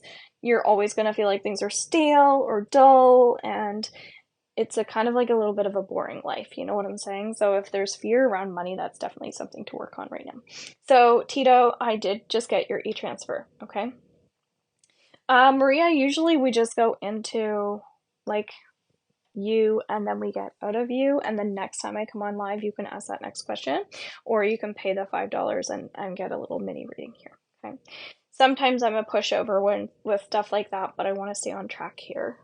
you're always going to feel like things are stale or dull, and it's a kind of like a little bit of a boring life, you know what I'm saying? So if there's fear around money, that's definitely something to work on right now. So Tito, I did just get your e-transfer, okay? Maria, usually we just go into like you and then we get out of you, and then next time I come on live you can ask that next question, or you can pay the $5 and get a little mini reading here, okay? Sometimes I'm a pushover with stuff like that, but I want to stay on track here.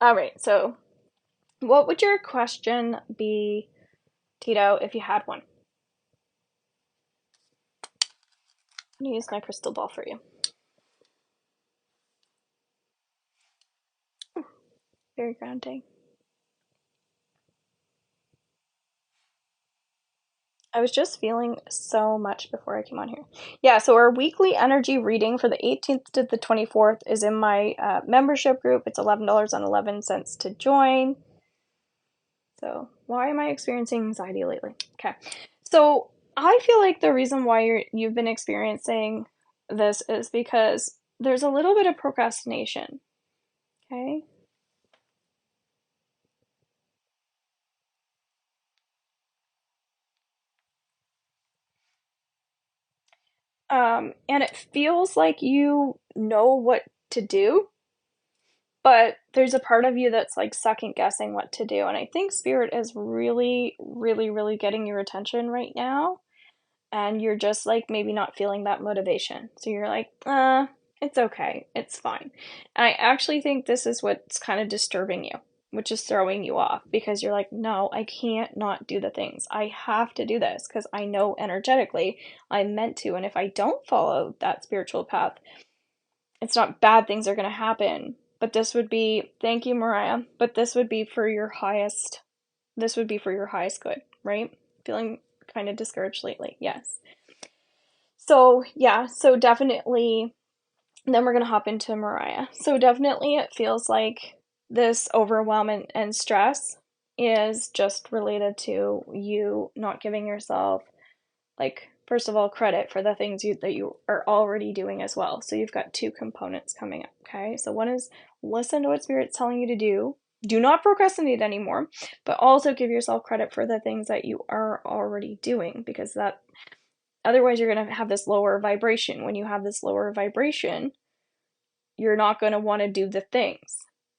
All right, so what would your question be, Tito, if you had one? I'm going to use my crystal ball for you. Very grounding. I was just feeling so much before I came on here. Yeah, so our weekly energy reading for the 18th to the 24th is in my membership group. It's $11.11 to join. So why am I experiencing anxiety lately? Okay, so I feel like the reason why you've been experiencing this is because there's a little bit of procrastination, okay? And it feels like you know what to do, but there's a part of you that's like second guessing what to do. And I think Spirit is really, really, really getting your attention right now. And you're just like maybe not feeling that motivation. So you're like, it's okay. It's fine. And I actually think this is what's kind of disturbing you, which is throwing you off because you're like, no, I can't not do the things. I have to do this because I know energetically I'm meant to. And if I don't follow that spiritual path, it's not bad things are going to happen. But this would be, thank you, Mariah, but this would be for your highest, this would be for your highest good, right? Feeling kind of discouraged lately. Yes. So, yeah, so definitely, then we're going to hop into Mariah. So, definitely, it feels like this overwhelm and stress is just related to you not giving yourself, like, first of all, credit for the things that you are already doing as well. So, you've got two components coming up, okay? So, one is listen to what Spirit's telling you to do. Do not procrastinate anymore, but also give yourself credit for the things that you are already doing because that otherwise you're going to have this lower vibration. When you have this lower vibration, you're not going to want to do the things.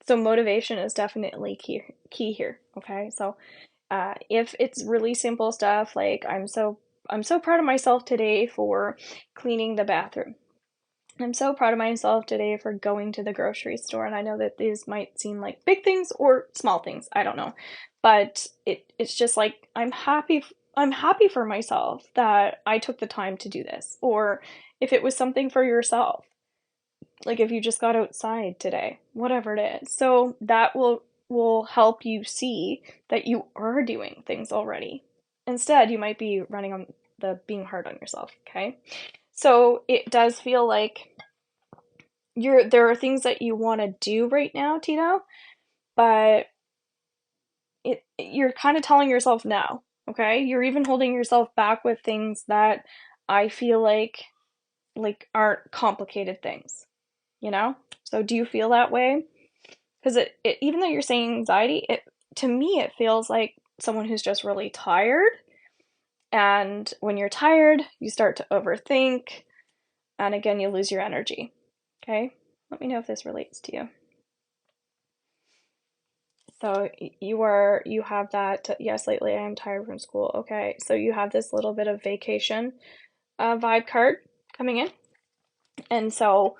So motivation is definitely key here, okay? So if it's really simple stuff like I'm so proud of myself today for cleaning the bathroom. I'm so proud of myself today for going to the grocery store. And I know that these might seem like big things or small things. I don't know. But it's just like I'm happy for myself that I took the time to do this. Or if it was something for yourself, like if you just got outside today, whatever it is. So that will help you see that you are doing things already. Instead, you might be running on the being hard on yourself, okay? So it does feel like there are things that you want to do right now, Tito, but you're kind of telling yourself no, okay? You're even holding yourself back with things that I feel like aren't complicated things, you know? So do you feel that way? Because it even though you're saying anxiety, it to me it feels like someone who's just really tired. And when you're tired, you start to overthink, and again, you lose your energy. Okay? Let me know if this relates to you. So you have that, yes, lately I am tired from school. Okay, so you have this little bit of vacation vibe card coming in. And so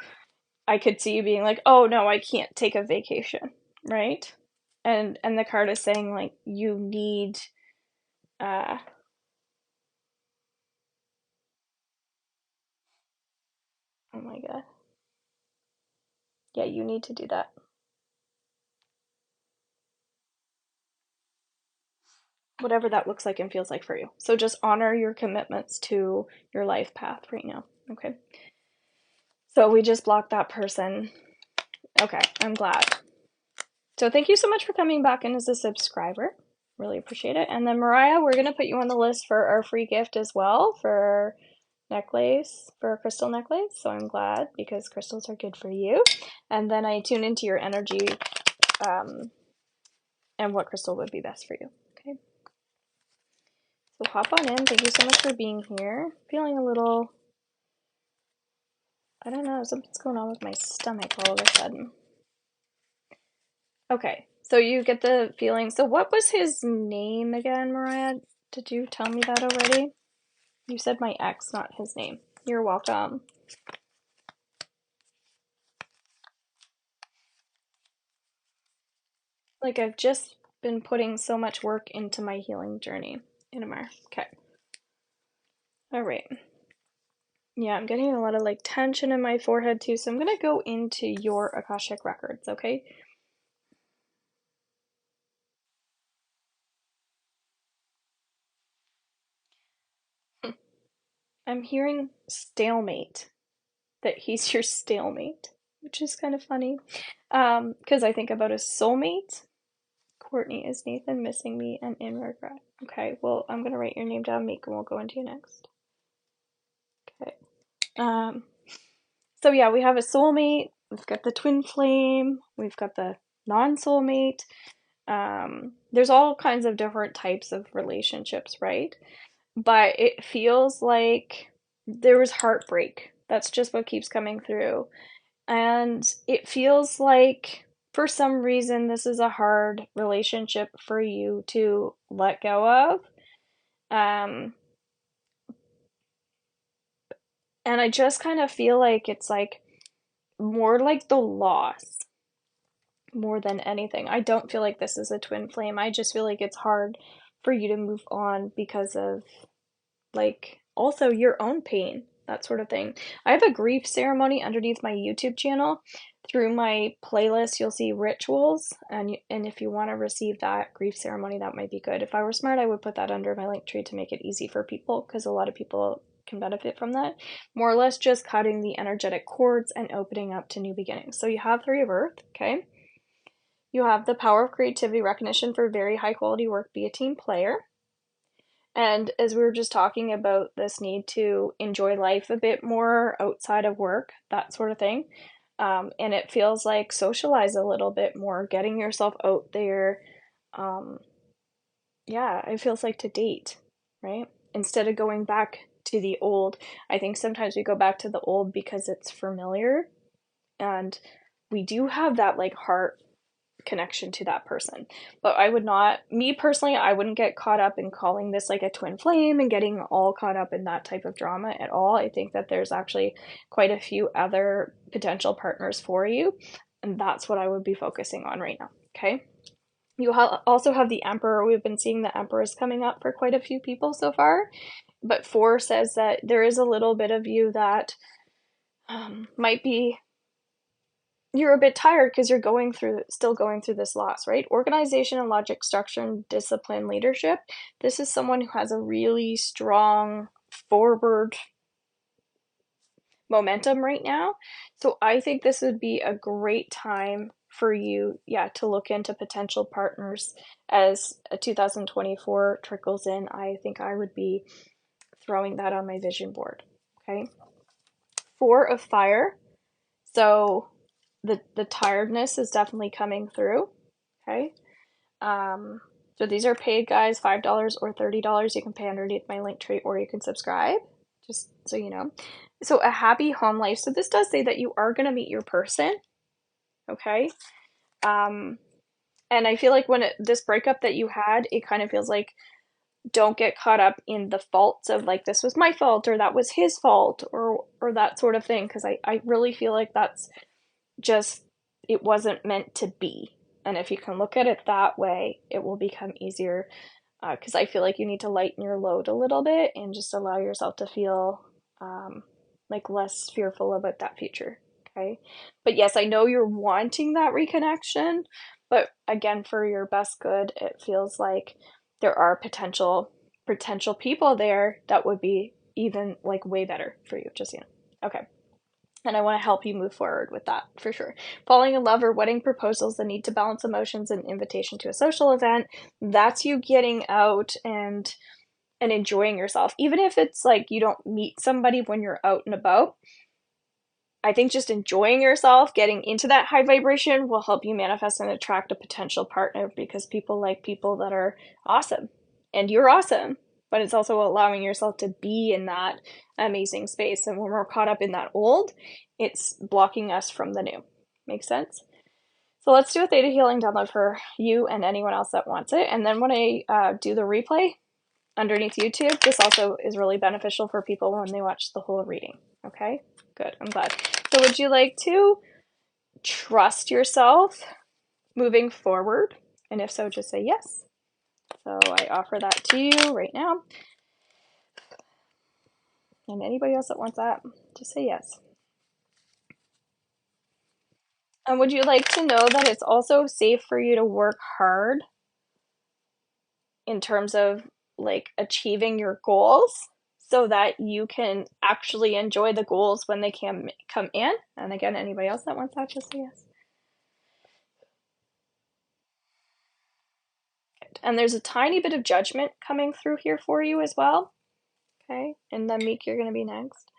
I could see you being like, oh no, I can't take a vacation, right? And the card is saying like you need uh oh my god. Yeah, you need to do that. Whatever that looks like and feels like for you. So just honor your commitments to your life path right now. Okay. So we just blocked that person. Okay, I'm glad. So thank you so much for coming back in as a subscriber. Really appreciate it. And then Mariah, we're going to put you on the list for our free gift as well for necklace, for a crystal necklace. So I'm glad because crystals are good for you. And then I tune into your energy and what crystal would be best for you. Okay. So hop on in. Thank you so much for being here. Feeling a little, I don't know, something's going on with my stomach all of a sudden. Okay, so you get the feeling. So what was his name again, Mariah? Did you tell me that already? You said my ex, not his name. You're welcome. Like I've just been putting so much work into my healing journey. Inamar. Okay. All right. Yeah, I'm getting a lot of like tension in my forehead too, so I'm gonna go into your Akashic records, okay? I'm hearing stalemate, that he's your stalemate, which is kind of funny. Because I think about a soulmate. Courtney, is Nathan missing me and in regret? Okay, well, I'm gonna write your name down, Meek, and we'll go into you next. Okay. So yeah, we have a soulmate, we've got the twin flame, we've got the non-soulmate. There's all kinds of different types of relationships, right? But it feels like there was heartbreak. That's just what keeps coming through. And it feels like for some reason this is a hard relationship for you to let go of. Um, and I just kind of feel like it's like more like the loss more than anything. I don't feel like this is a twin flame. I just feel like it's hard for you to move on because of like also your own pain, that sort of thing. I have a grief ceremony underneath my YouTube channel. Through my playlist, you'll see rituals, and if you want to receive that grief ceremony, that might be good. If I were smart, I would put that under my link tree to make it easy for people because a lot of people can benefit from that. More or less just cutting the energetic cords and opening up to new beginnings. So you have Three of Earth, okay? You have the power of creativity, recognition for very high quality work, be a team player. And as we were just talking about this need to enjoy life a bit more outside of work, that sort of thing. And it feels like socialize a little bit more, getting yourself out there. Um, yeah, it feels like to date, right? Instead of going back to the old. I think sometimes we go back to the old because it's familiar. And we do have that like heart connection to that person. But I would not, me personally, I wouldn't get caught up in calling this like a twin flame and getting all caught up in that type of drama at all. I think that there's actually quite a few other potential partners for you, and that's what I would be focusing on right now. Okay. You also have the Emperor. We've been seeing the Emperors coming up for quite a few people so far. But 4 says that there is a little bit of you that might be you're a bit tired because you're still going through this loss, right? Organization and logic, structure and discipline, leadership. This is someone who has a really strong forward momentum right now. So I think this would be a great time for you, yeah, to look into potential partners as 2024 trickles in. I think I would be throwing that on my vision board. Okay. 4 of fire. So the tiredness is definitely coming through. Okay. So these are paid, guys, $5 or $30. You can pay underneath my link tree or you can subscribe, just so you know. So a happy home life. So this does say that you are going to meet your person. Okay. And I feel like this breakup that you had, it kind of feels like don't get caught up in the faults of like this was my fault or that was his fault or that sort of thing, because I really feel like that's just it wasn't meant to be. And if you can look at it that way, it will become easier, because I feel like you need to lighten your load a little bit and just allow yourself to feel like less fearful about that future. Okay. But yes, I know you're wanting that reconnection, but again, for your best good, it feels like there are potential people there that would be even like way better for you, just okay. And I want to help you move forward with that for sure. Falling in love or wedding proposals, the need to balance emotions, and invitation to a social event. That's you getting out and enjoying yourself. Even if it's like you don't meet somebody when you're out and about, I think just enjoying yourself, getting into that high vibration will help you manifest and attract a potential partner, because people like people that are awesome. And you're awesome, but it's also allowing yourself to be in that amazing space. And when we're caught up in that old, it's blocking us from the new. Makes sense? So let's do a theta healing download for you and anyone else that wants it. And then when I do the replay underneath YouTube, this also is really beneficial for people when they watch the whole reading. Okay, good. I'm glad. So would you like to trust yourself moving forward? And if so, just say yes. So I offer that to you right now. And anybody else that wants that, just say yes. And would you like to know that it's also safe for you to work hard in terms of like achieving your goals, so that you can actually enjoy the goals when they can come in? And again, anybody else that wants that, just say yes. Good. And there's a tiny bit of judgment coming through here for you as well. Okay, and then Meek, you're going to be next.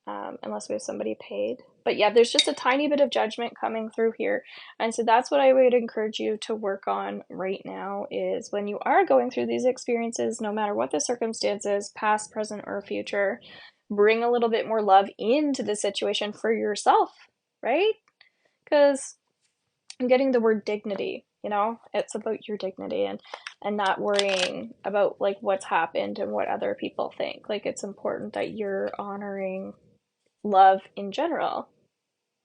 unless we have somebody paid. But yeah, there's just a tiny bit of judgment coming through here. And so that's what I would encourage you to work on right now is when you are going through these experiences, no matter what the circumstances, past, present, or future, bring a little bit more love into the situation for yourself, right? Because I'm getting the word dignity, you know, it's about your dignity and not worrying about like what's happened and what other people think. Like it's important that you're honoring love in general.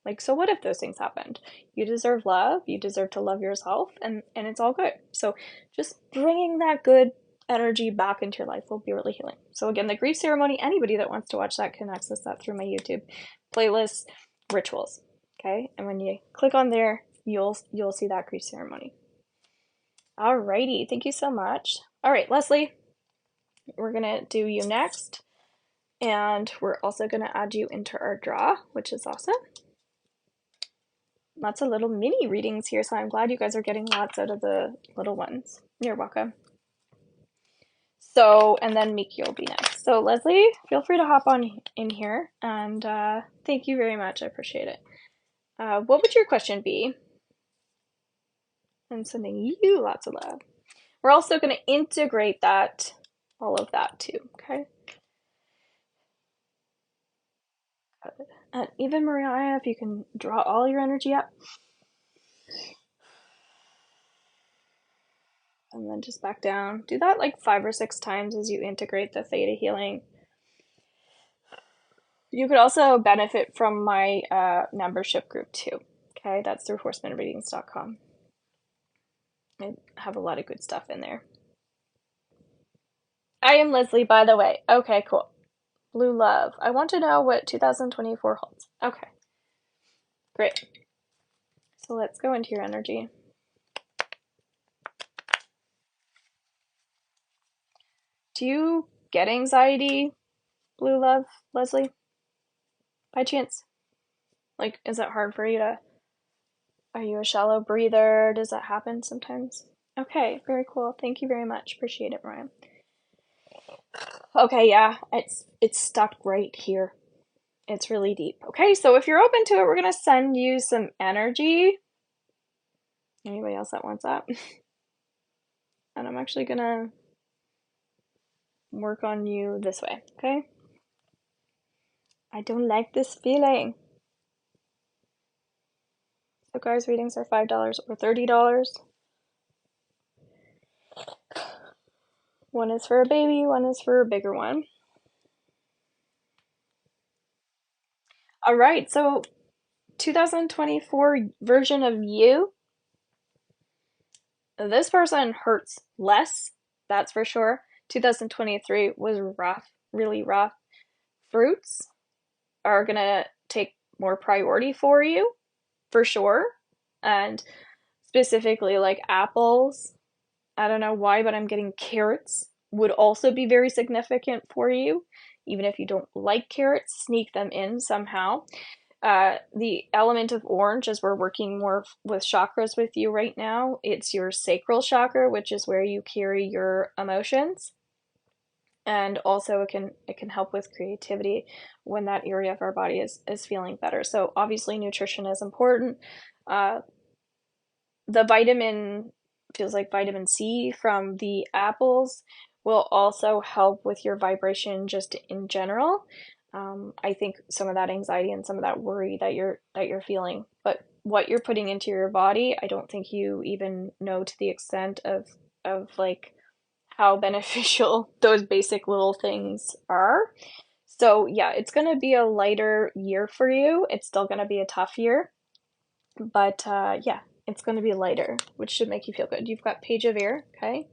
Like, so what if those things happened? You deserve love, you deserve to love yourself, and it's all good. So just bringing that good energy back into your life will be really healing. So again, the grief ceremony, anybody that wants to watch that can access that through my YouTube playlist, rituals. Okay, and when you click on there, you'll see that grief ceremony. Alrighty, thank you so much. All right, Leslie, we're gonna do you next, and we're also gonna add you into our draw, which is awesome. Lots of little mini readings here, so I'm glad you guys are getting lots out of the little ones. You're welcome. So, and then Miki will be next. So Leslie, feel free to hop on in here, and thank you very much. I appreciate it. What would your question be? I'm sending you lots of love. We're also going to integrate that, all of that too, okay? And even Mariah, if you can draw all your energy up. And then just back down. Do that like 5 or 6 times as you integrate the Theta healing. You could also benefit from my membership group too. Okay, that's through horsemanreadings.com. I have a lot of good stuff in there. I am Leslie, by the way. Okay, cool. Blue love. I want to know what 2024 holds. Okay, great. So let's go into your energy. Do you get anxiety, blue love, Leslie? By chance? Like, is it hard for you to... Are you a shallow breather? Does that happen sometimes? Okay, very cool. Thank you very much. Appreciate it, Ryan. Okay, yeah, it's stuck right here. It's really deep. Okay, so if you're open to it, we're gonna send you some energy. Anybody else that wants that? And I'm actually gonna work on you this way, okay? I don't like this feeling. So guys, readings are $5 or $30. One is for a baby, one is for a bigger one. All right, so 2024 version of you. This person hurts less, that's for sure. 2023 was rough, really rough. Fruits are gonna take more priority for you, for sure. And specifically like apples, I don't know why, but I'm getting carrots would also be very significant for you. Even if you don't like carrots, sneak them in somehow. The element of orange, as we're working more with chakras with you right now, it's your sacral chakra, which is where you carry your emotions. And also it can help with creativity when that area of our body is feeling better. So obviously nutrition is important. The vitamin feels like vitamin C from the apples will also help with your vibration just in general. I think some of that anxiety and some of that worry that you're feeling, but what you're putting into your body, I don't think you even know to the extent of like how beneficial those basic little things are. So yeah, it's going to be a lighter year for you. It's still going to be a tough year, but yeah, it's going to be lighter, which should make you feel good. You've got Page of Air, okay?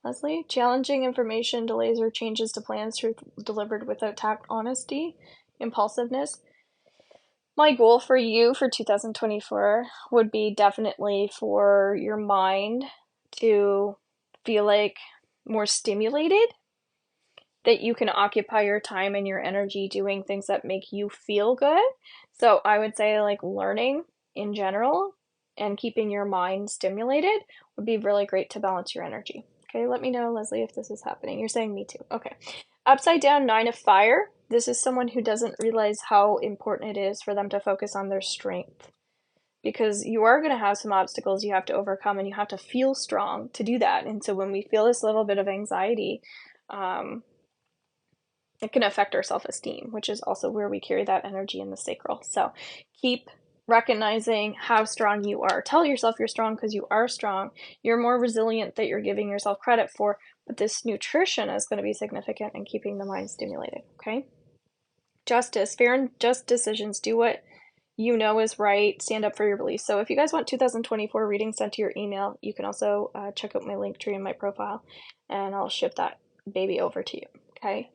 Leslie, challenging information, delays or changes to plans, truth delivered without tact, honesty, impulsiveness. My goal for you for 2024 would be definitely for your mind to feel like more stimulated, that you can occupy your time and your energy doing things that make you feel good. So I would say like learning in general and keeping your mind stimulated would be really great to balance your energy. Okay, let me know, Leslie, if this is happening. You're saying me too. Okay. Upside down, 9 of fire. This is someone who doesn't realize how important it is for them to focus on their strength, because you are going to have some obstacles you have to overcome, and you have to feel strong to do that. And so when we feel this little bit of anxiety, it can affect our self-esteem, which is also where we carry that energy in the sacral. So keep recognizing how strong you are. Tell yourself you're strong, because you are strong. You're more resilient than you're giving yourself credit for, but this nutrition is going to be significant in keeping the mind stimulated, okay? Justice, fair and just decisions. Do what you know is right. Stand up for your beliefs. So if you guys want 2024 readings sent to your email, you can also check out my link tree in my profile, and I'll ship that baby over to you, okay?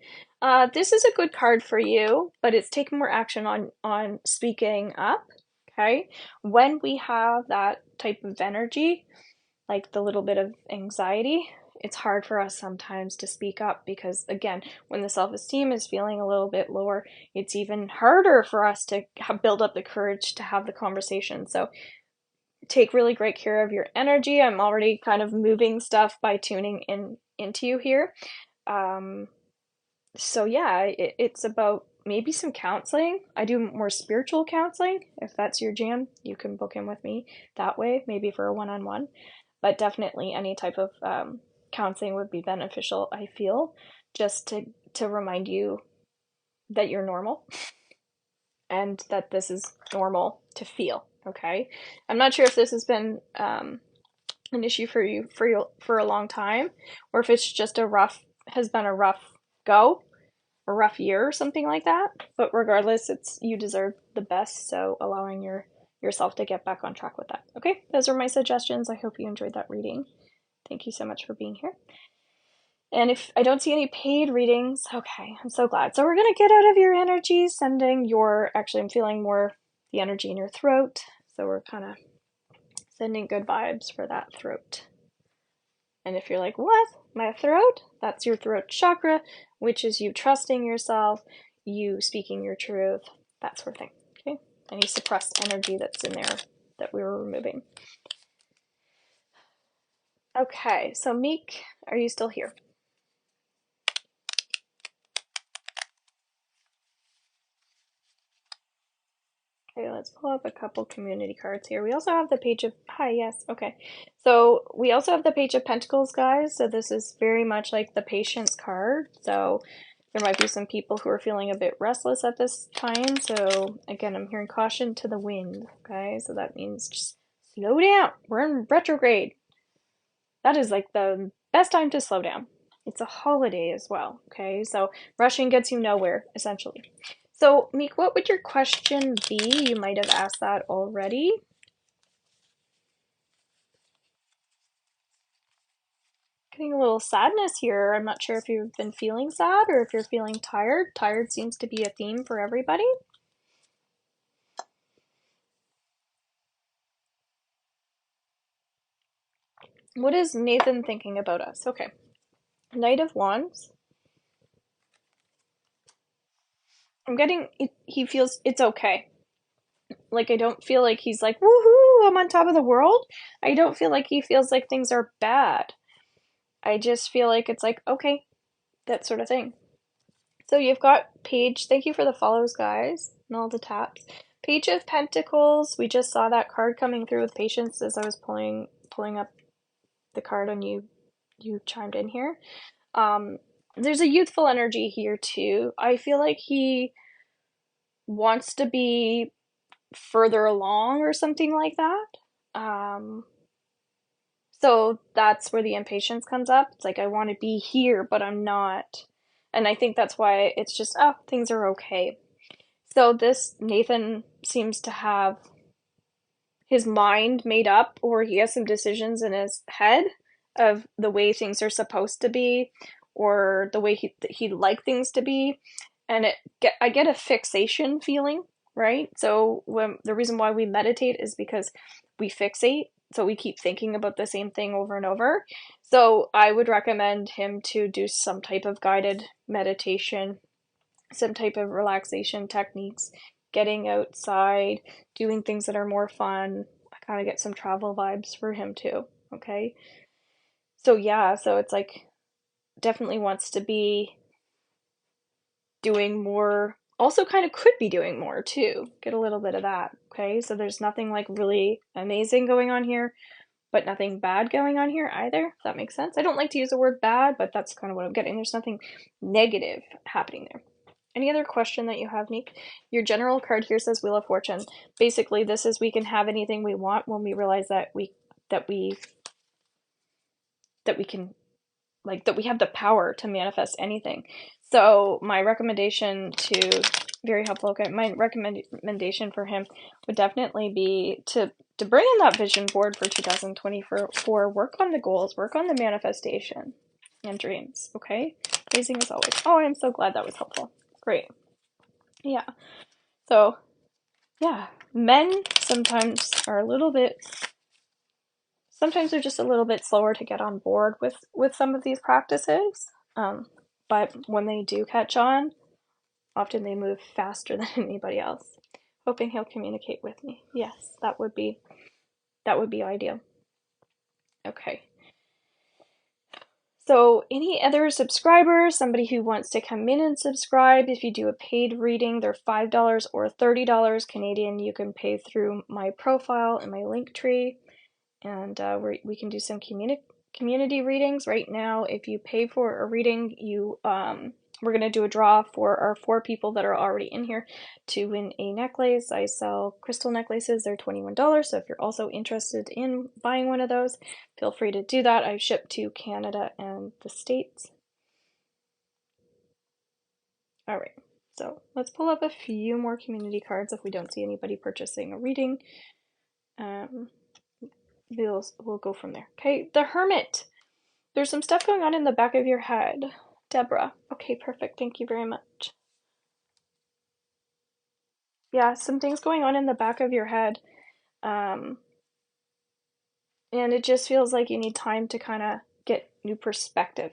This is a good card for you, but it's taking more action on speaking up, okay? When we have that type of energy, like the little bit of anxiety, it's hard for us sometimes to speak up, because again, when the self-esteem is feeling a little bit lower, it's even harder for us to build up the courage to have the conversation. So take really great care of your energy. I'm already kind of moving stuff by tuning into you here. So yeah, it's about maybe some counseling. I do more spiritual counseling. If that's your jam, you can book in with me that way, maybe for a one-on-one. But definitely any type of counseling would be beneficial, I feel, just to remind you that you're normal and that this is normal to feel, okay? I'm not sure if this has been an issue for you for a long time, or if it's just has been a rough go, a rough year or something like that. But regardless, you deserve the best, so allowing yourself to get back on track with that. Okay, those are my suggestions. I hope you enjoyed that reading. Thank you so much for being here. And if I don't see any paid readings, okay, I'm so glad. So we're going to get out of your energy, actually I'm feeling more the energy in your throat. So we're kind of sending good vibes for that throat. And if you're like, what? My throat? That's your throat chakra, which is you trusting yourself, you speaking your truth, that sort of thing. Okay? Any suppressed energy that's in there that we were removing. Okay, so Meek, are you still here? Okay, let's pull up a couple community cards here. We also have the Page of... Hi, yes, okay. So we also have the Page of Pentacles, guys. So this is very much like the Patience card. So there might be some people who are feeling a bit restless at this time. So again, I'm hearing caution to the wind, okay? So that means just slow down. We're in retrograde. That is like the best time to slow down. It's a holiday as well, okay? So rushing gets you nowhere, essentially. So, Meek, what would your question be? You might have asked that already. Getting a little sadness here. I'm not sure if you've been feeling sad or if you're feeling tired. Tired seems to be a theme for everybody. What is Nathan thinking about us? Okay. Knight of Wands. I'm getting, he feels it's okay. Like, I don't feel like he's like, woohoo, I'm on top of the world. I don't feel like he feels like things are bad. I just feel like it's like, okay, that sort of thing. So you've got Page, thank you for the follows, guys, and all the taps. Page of Pentacles, we just saw that card coming through with Patience as I was pulling up the card and you chimed in here. There's a youthful energy here too. I feel like he wants to be further along or something like that. So that's where the impatience comes up. It's like, I want to be here, but I'm not. And I think that's why it's just, oh, things are okay. So this Nathan seems to have his mind made up, or he has some decisions in his head of the way things are supposed to be, or the way he'd like things to be. And I get a fixation feeling, right? So the reason why we meditate is because we fixate. So we keep thinking about the same thing over and over. So I would recommend him to do some type of guided meditation, some type of relaxation techniques, getting outside, doing things that are more fun. I kind of get some travel vibes for him too, okay? So yeah, so it's like definitely wants to be doing more, also kind of could be doing more too. Get a little bit of that, okay? So there's nothing like really amazing going on here, but nothing bad going on here either, if that makes sense. I don't like to use the word bad, but that's kind of what I'm getting. There's nothing negative happening there. Any other question that you have, Nick? Your general card here says Wheel of Fortune. Basically, this is we can have anything we want when we realize that we can, like, that we have the power to manifest anything. So my recommendation to, very helpful, okay, my recommendation for him would definitely be to bring in that vision board for 2024, work on the goals, work on the manifestation and dreams, okay? Amazing as always. Oh, I'm so glad that was helpful. Great. Yeah. So, yeah, men sometimes are a little bit, sometimes they're just a little bit slower to get on board with some of these practices. But when they do catch on, often they move faster than anybody else. Hoping he'll communicate with me. Yes, that would be ideal. Okay. So any other subscribers, somebody who wants to come in and subscribe, if you do a paid reading, they're $5 or $30 Canadian. You can pay through my profile and my link tree, and we can do some community readings. Right now, if you pay for a reading, you we're going to do a draw for our 4 people that are already in here to win a necklace. I sell crystal necklaces. They're $21. So if you're also interested in buying one of those, feel free to do that. I ship to Canada and the States. All right. So let's pull up a few more community cards if we don't see anybody purchasing a reading. We'll go from there. Okay, the Hermit. There's some stuff going on in the back of your head. Deborah. Okay, perfect. Thank you very much. Yeah, some things going on in the back of your head. And it just feels like you need time to kind of get new perspective.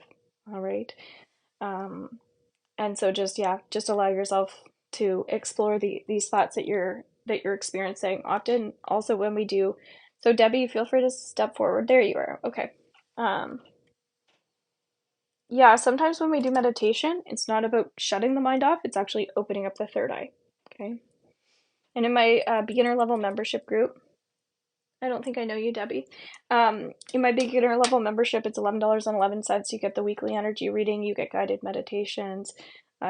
All right. And so just allow yourself to explore these thoughts that you're experiencing. Often also when we do, so Debbie, feel free to step forward. There you are. Okay. Yeah, sometimes when we do meditation, it's not about shutting the mind off, it's actually opening up the third eye. Okay. And in my beginner level membership group, I don't think I know you, Debbie. In my beginner level membership, it's $11.11. You get the weekly energy reading, you get guided meditations,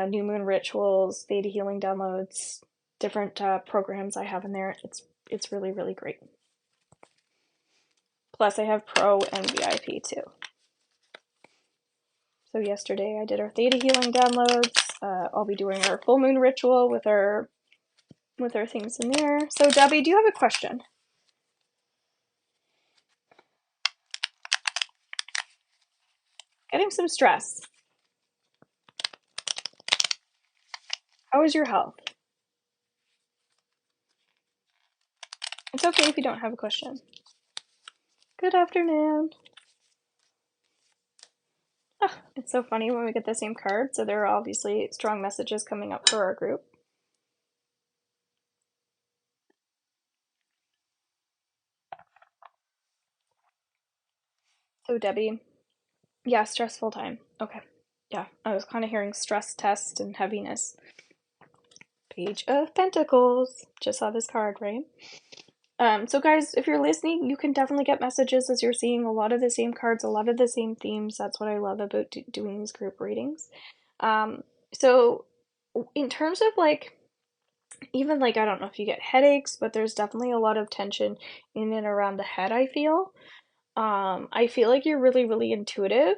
new moon rituals, theta healing downloads, different programs I have in there. It's really, really great. Plus, I have Pro and VIP too. So yesterday I did our theta healing downloads. I'll be doing our full moon ritual with our things in there. So Debbie, do you have a question? Getting some stress. How is your health? It's okay if you don't have a question. Good afternoon. Ah, it's so funny when we get the same card, so there are obviously strong messages coming up for our group. So Debbie, yeah, stressful time. Okay. Yeah, I was kind of hearing stress test and heaviness. Page of Pentacles. Just saw this card, right? So guys, if you're listening, you can definitely get messages as you're seeing a lot of the same cards, a lot of the same themes. That's what I love about doing these group readings. So in terms of like, even like, I don't know if you get headaches, but there's definitely a lot of tension in and around the head, I feel. I feel like you're really, really intuitive.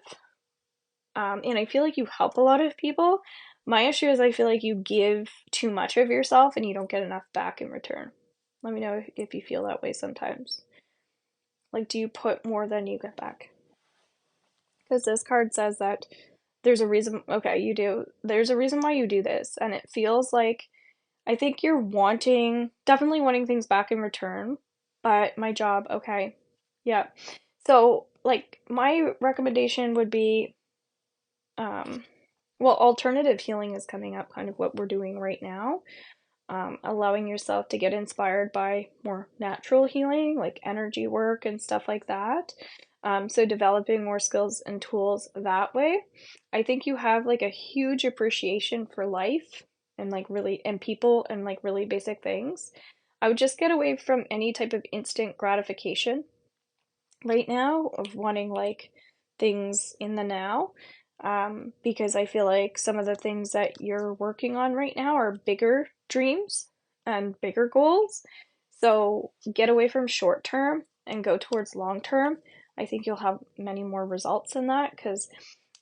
And I feel like you help a lot of people. My issue is I feel like you give too much of yourself and you don't get enough back in return. Let me know if you feel that way sometimes. Like, do you put more than you get back? Because this card says that there's a reason. Okay, you do. There's a reason why you do this. And it feels like, I think you're definitely wanting things back in return. But my job, okay. Yeah. So, like, my recommendation would be, well, alternative healing is coming up, kind of what we're doing right now. Allowing yourself to get inspired by more natural healing, like energy work and stuff like that. So developing more skills and tools that way. I think you have like a huge appreciation for life and like really, and people and like really basic things. I would just get away from any type of instant gratification right now of wanting like things in the now, because I feel like some of the things that you're working on right now are bigger dreams and bigger goals. So get away from short term and go towards long term. I think you'll have many more results in that because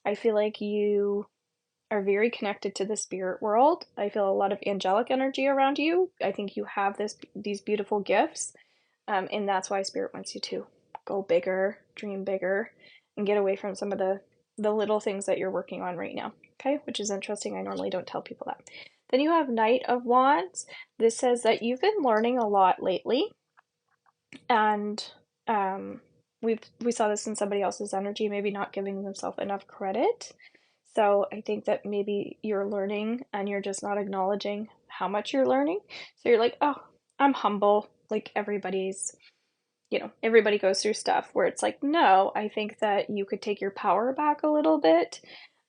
I feel like you are very connected to the spirit world. I feel a lot of angelic energy around you. I think you have these beautiful gifts, and that's why spirit wants you to go bigger, dream bigger, and get away from some of the little things that you're working on right now. Okay, which is interesting. I normally don't tell people that. Then you have Knight of Wands. This says that you've been learning a lot lately, and we saw this in somebody else's energy, maybe not giving themselves enough credit. So I think that maybe you're learning and you're just not acknowledging how much you're learning. So you're like, oh, I'm humble. Like everybody goes through stuff where it's like, no, I think that you could take your power back a little bit,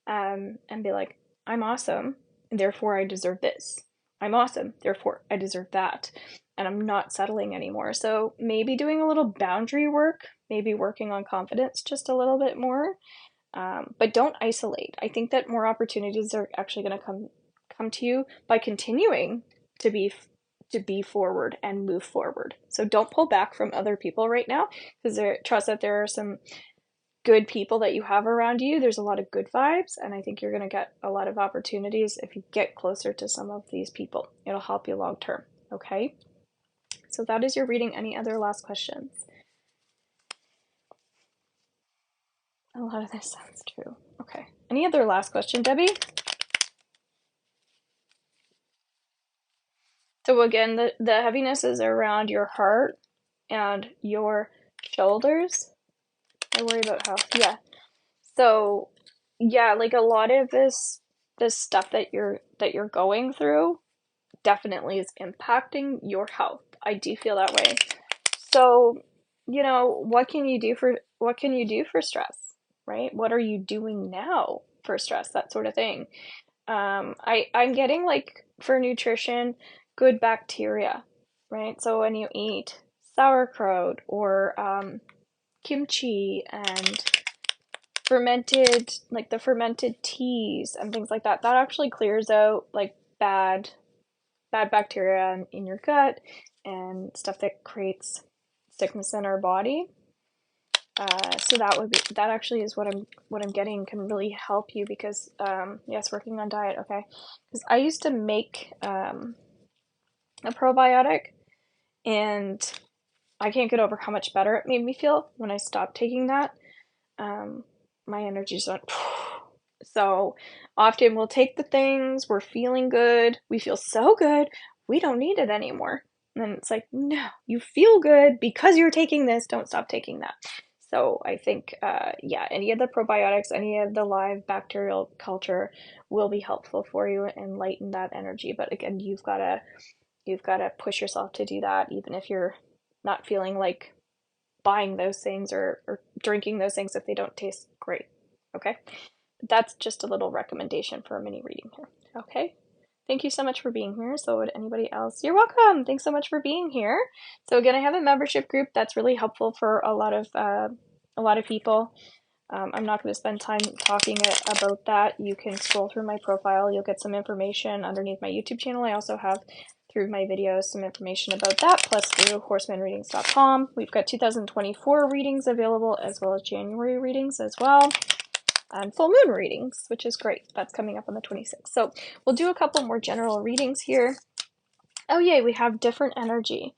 and be like, I'm awesome, therefore I deserve this. I'm awesome, therefore I deserve that. And I'm not settling anymore. So maybe doing a little boundary work, maybe working on confidence just a little bit more. But don't isolate. I think that more opportunities are actually going to come to you by continuing to be forward and move forward. So don't pull back from other people right now, because trust that there are some good people that you have around you. There's a lot of good vibes, and I think you're going to get a lot of opportunities if you get closer to some of these people. It'll help you long term. Okay? So that is your reading. Any other last questions? A lot of this sounds true. Okay. Any other last question, Debbie? So again, the heaviness is around your heart and your shoulders. I worry about how, yeah. So yeah, like a lot of this stuff that you're going through definitely is impacting your health. I do feel that way. So, what can you do for stress, right? What are you doing now for stress? That sort of thing. I'm getting like for nutrition, good bacteria, right? So when you eat sauerkraut or kimchi and the fermented teas and things like that, that actually clears out like bad bacteria in your gut and stuff that creates sickness in our body. So that actually is what I'm getting can really help you because yes, working on diet, okay. Because I used to make a probiotic, and I can't get over how much better it made me feel when I stopped taking that. My energy just went. So often we'll take the things, we're feeling good, we feel so good, we don't need it anymore. And then it's like, no, you feel good because you're taking this, don't stop taking that. So I think, yeah, any of the probiotics, any of the live bacterial culture will be helpful for you and lighten that energy. But again, you've got to push yourself to do that, even if you're not feeling like buying those things or drinking those things if they don't taste great. Okay, that's just a little recommendation for a mini reading here. Okay, thank you so much for being here. So would anybody else? You're welcome. Thanks so much for being here. So again, I have a membership group that's really helpful for a lot of people. I'm not going to spend time talking about that. You can scroll through my profile. You'll get some information underneath my YouTube channel. I also have through my videos some information about that, plus through horsemanreadings.com. We've got 2024 readings available as well as January readings as well. And full moon readings, which is great. That's coming up on the 26th. So we'll do a couple more general readings here. Oh yay, we have different energy.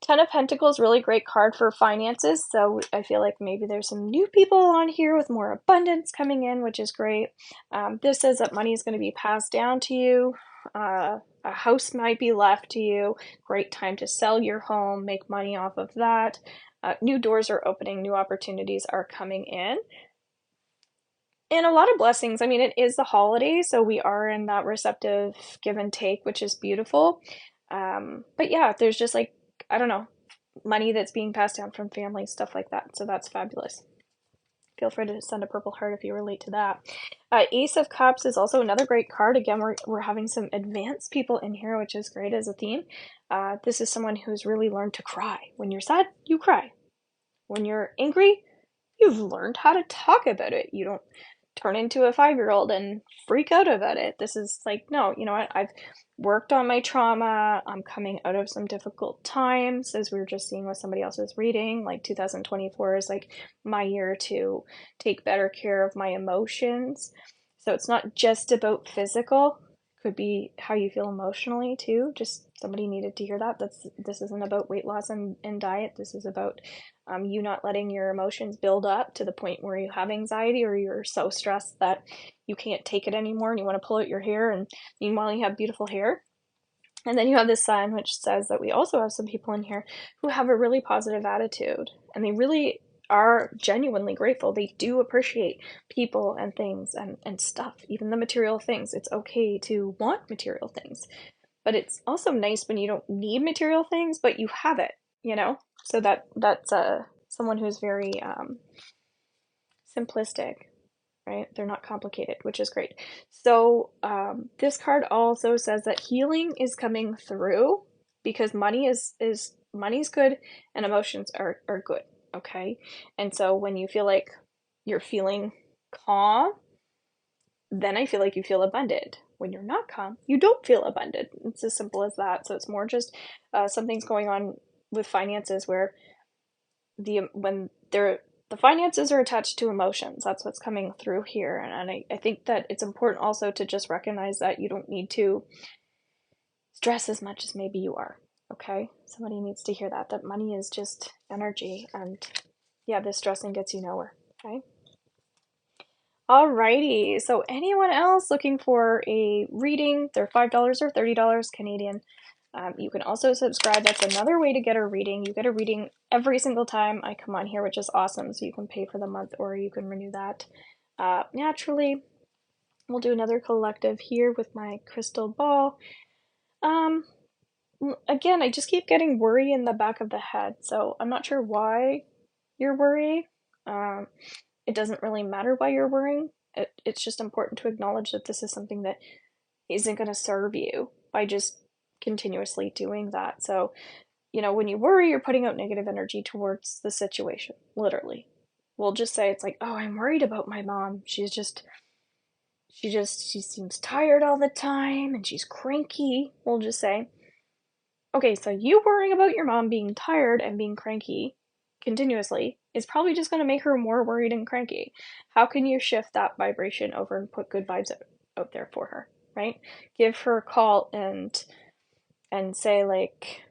Ten of Pentacles, really great card for finances. So I feel like maybe there's some new people on here with more abundance coming in, which is great. This says that money is going to be passed down to you. A house might be left to you. Great time to sell your home, make money off of that. New doors are opening, new opportunities are coming in. And a lot of blessings. I mean, it is the holiday, so we are in that receptive give and take, which is beautiful. But yeah, there's just like, I don't know, money that's being passed down from family, stuff like that. So that's fabulous. Feel free to send a purple heart if you relate to that. Ace of Cups is also another great card. Again, we're having some advanced people in here, which is great as a theme. This is someone who's really learned to cry. When you're sad, you cry. When you're angry, you've learned how to talk about it. You don't turn into a 5-year-old and freak out about it. This is like, no, you know what? I've worked on my trauma. I'm coming out of some difficult times, as we were just seeing with somebody else's reading. Like 2024 is like my year to take better care of my emotions. So it's not just about physical. It could be how you feel emotionally too. Just somebody needed to hear that. This isn't about weight loss and diet. This is about you not letting your emotions build up to the point where you have anxiety or you're so stressed that you can't take it anymore and you want to pull out your hair, and meanwhile you have beautiful hair. And then you have this sign which says that we also have some people in here who have a really positive attitude, and they really are genuinely grateful. They do appreciate people and things and stuff, even the material things. It's okay to want material things, but it's also nice when you don't need material things but you have it, you know. So that's someone who's very simplistic, right? They're not complicated, which is great. So this card also says that healing is coming through, because money's good and emotions are good, okay? And so when you feel like you're feeling calm, then I feel like you feel abundant. When you're not calm, you don't feel abundant. It's as simple as that. So it's more just something's going on with finances where the finances are attached to emotions. That's what's coming through here. And I think that it's important also to just recognize that you don't need to stress as much as maybe you are. Okay? Somebody needs to hear that money is just energy, and yeah, this stressing gets you nowhere. Okay? Alrighty, so anyone else looking for a reading, they're $5 or $30 Canadian. You can also subscribe. That's another way to get a reading. You get a reading every single time I come on here, which is awesome. So you can pay for the month or you can renew that naturally. We'll do another collective here with my crystal ball. Again, I just keep getting worry in the back of the head, so I'm not sure why you're worried. It doesn't really matter why you're worrying. It's just important to acknowledge that this is something that isn't going to serve you by just continuously doing that. So, you know, when you worry, you're putting out negative energy towards the situation, literally. We'll just say it's like, oh, I'm worried about my mom. She seems tired all the time and she's cranky. We'll just say, okay, so you worrying about your mom being tired and being cranky continuously is probably just going to make her more worried and cranky. How can you shift that vibration over and put good vibes out there for her, right? Give her a call and say like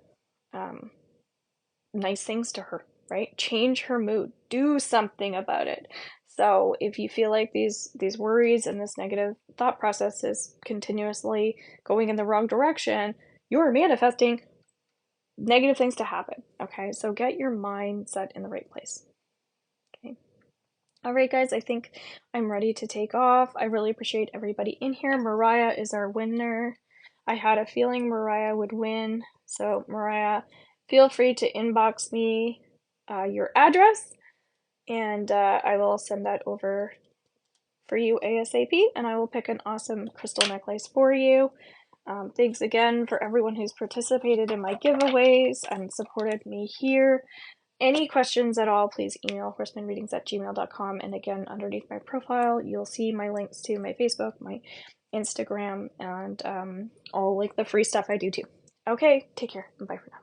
nice things to her, right? Change her mood. Do something about it. So if you feel like these worries and this negative thought process is continuously going in the wrong direction, you're manifesting negative things to happen. Okay, so get your mindset in the right place. Okay. All right, guys, I think I'm ready to take off. I really appreciate everybody in here. Mariah is our winner. I had a feeling Mariah would win. So, Mariah, feel free to inbox me your address, and I will send that over for you ASAP, and I will pick an awesome crystal necklace for you. Thanks again for everyone who's participated in my giveaways and supported me here. Any questions at all, please email horsemanreadings@gmail.com. And again, underneath my profile, you'll see my links to my Facebook, my Instagram, and all like the free stuff I do too. Okay, take care and bye for now.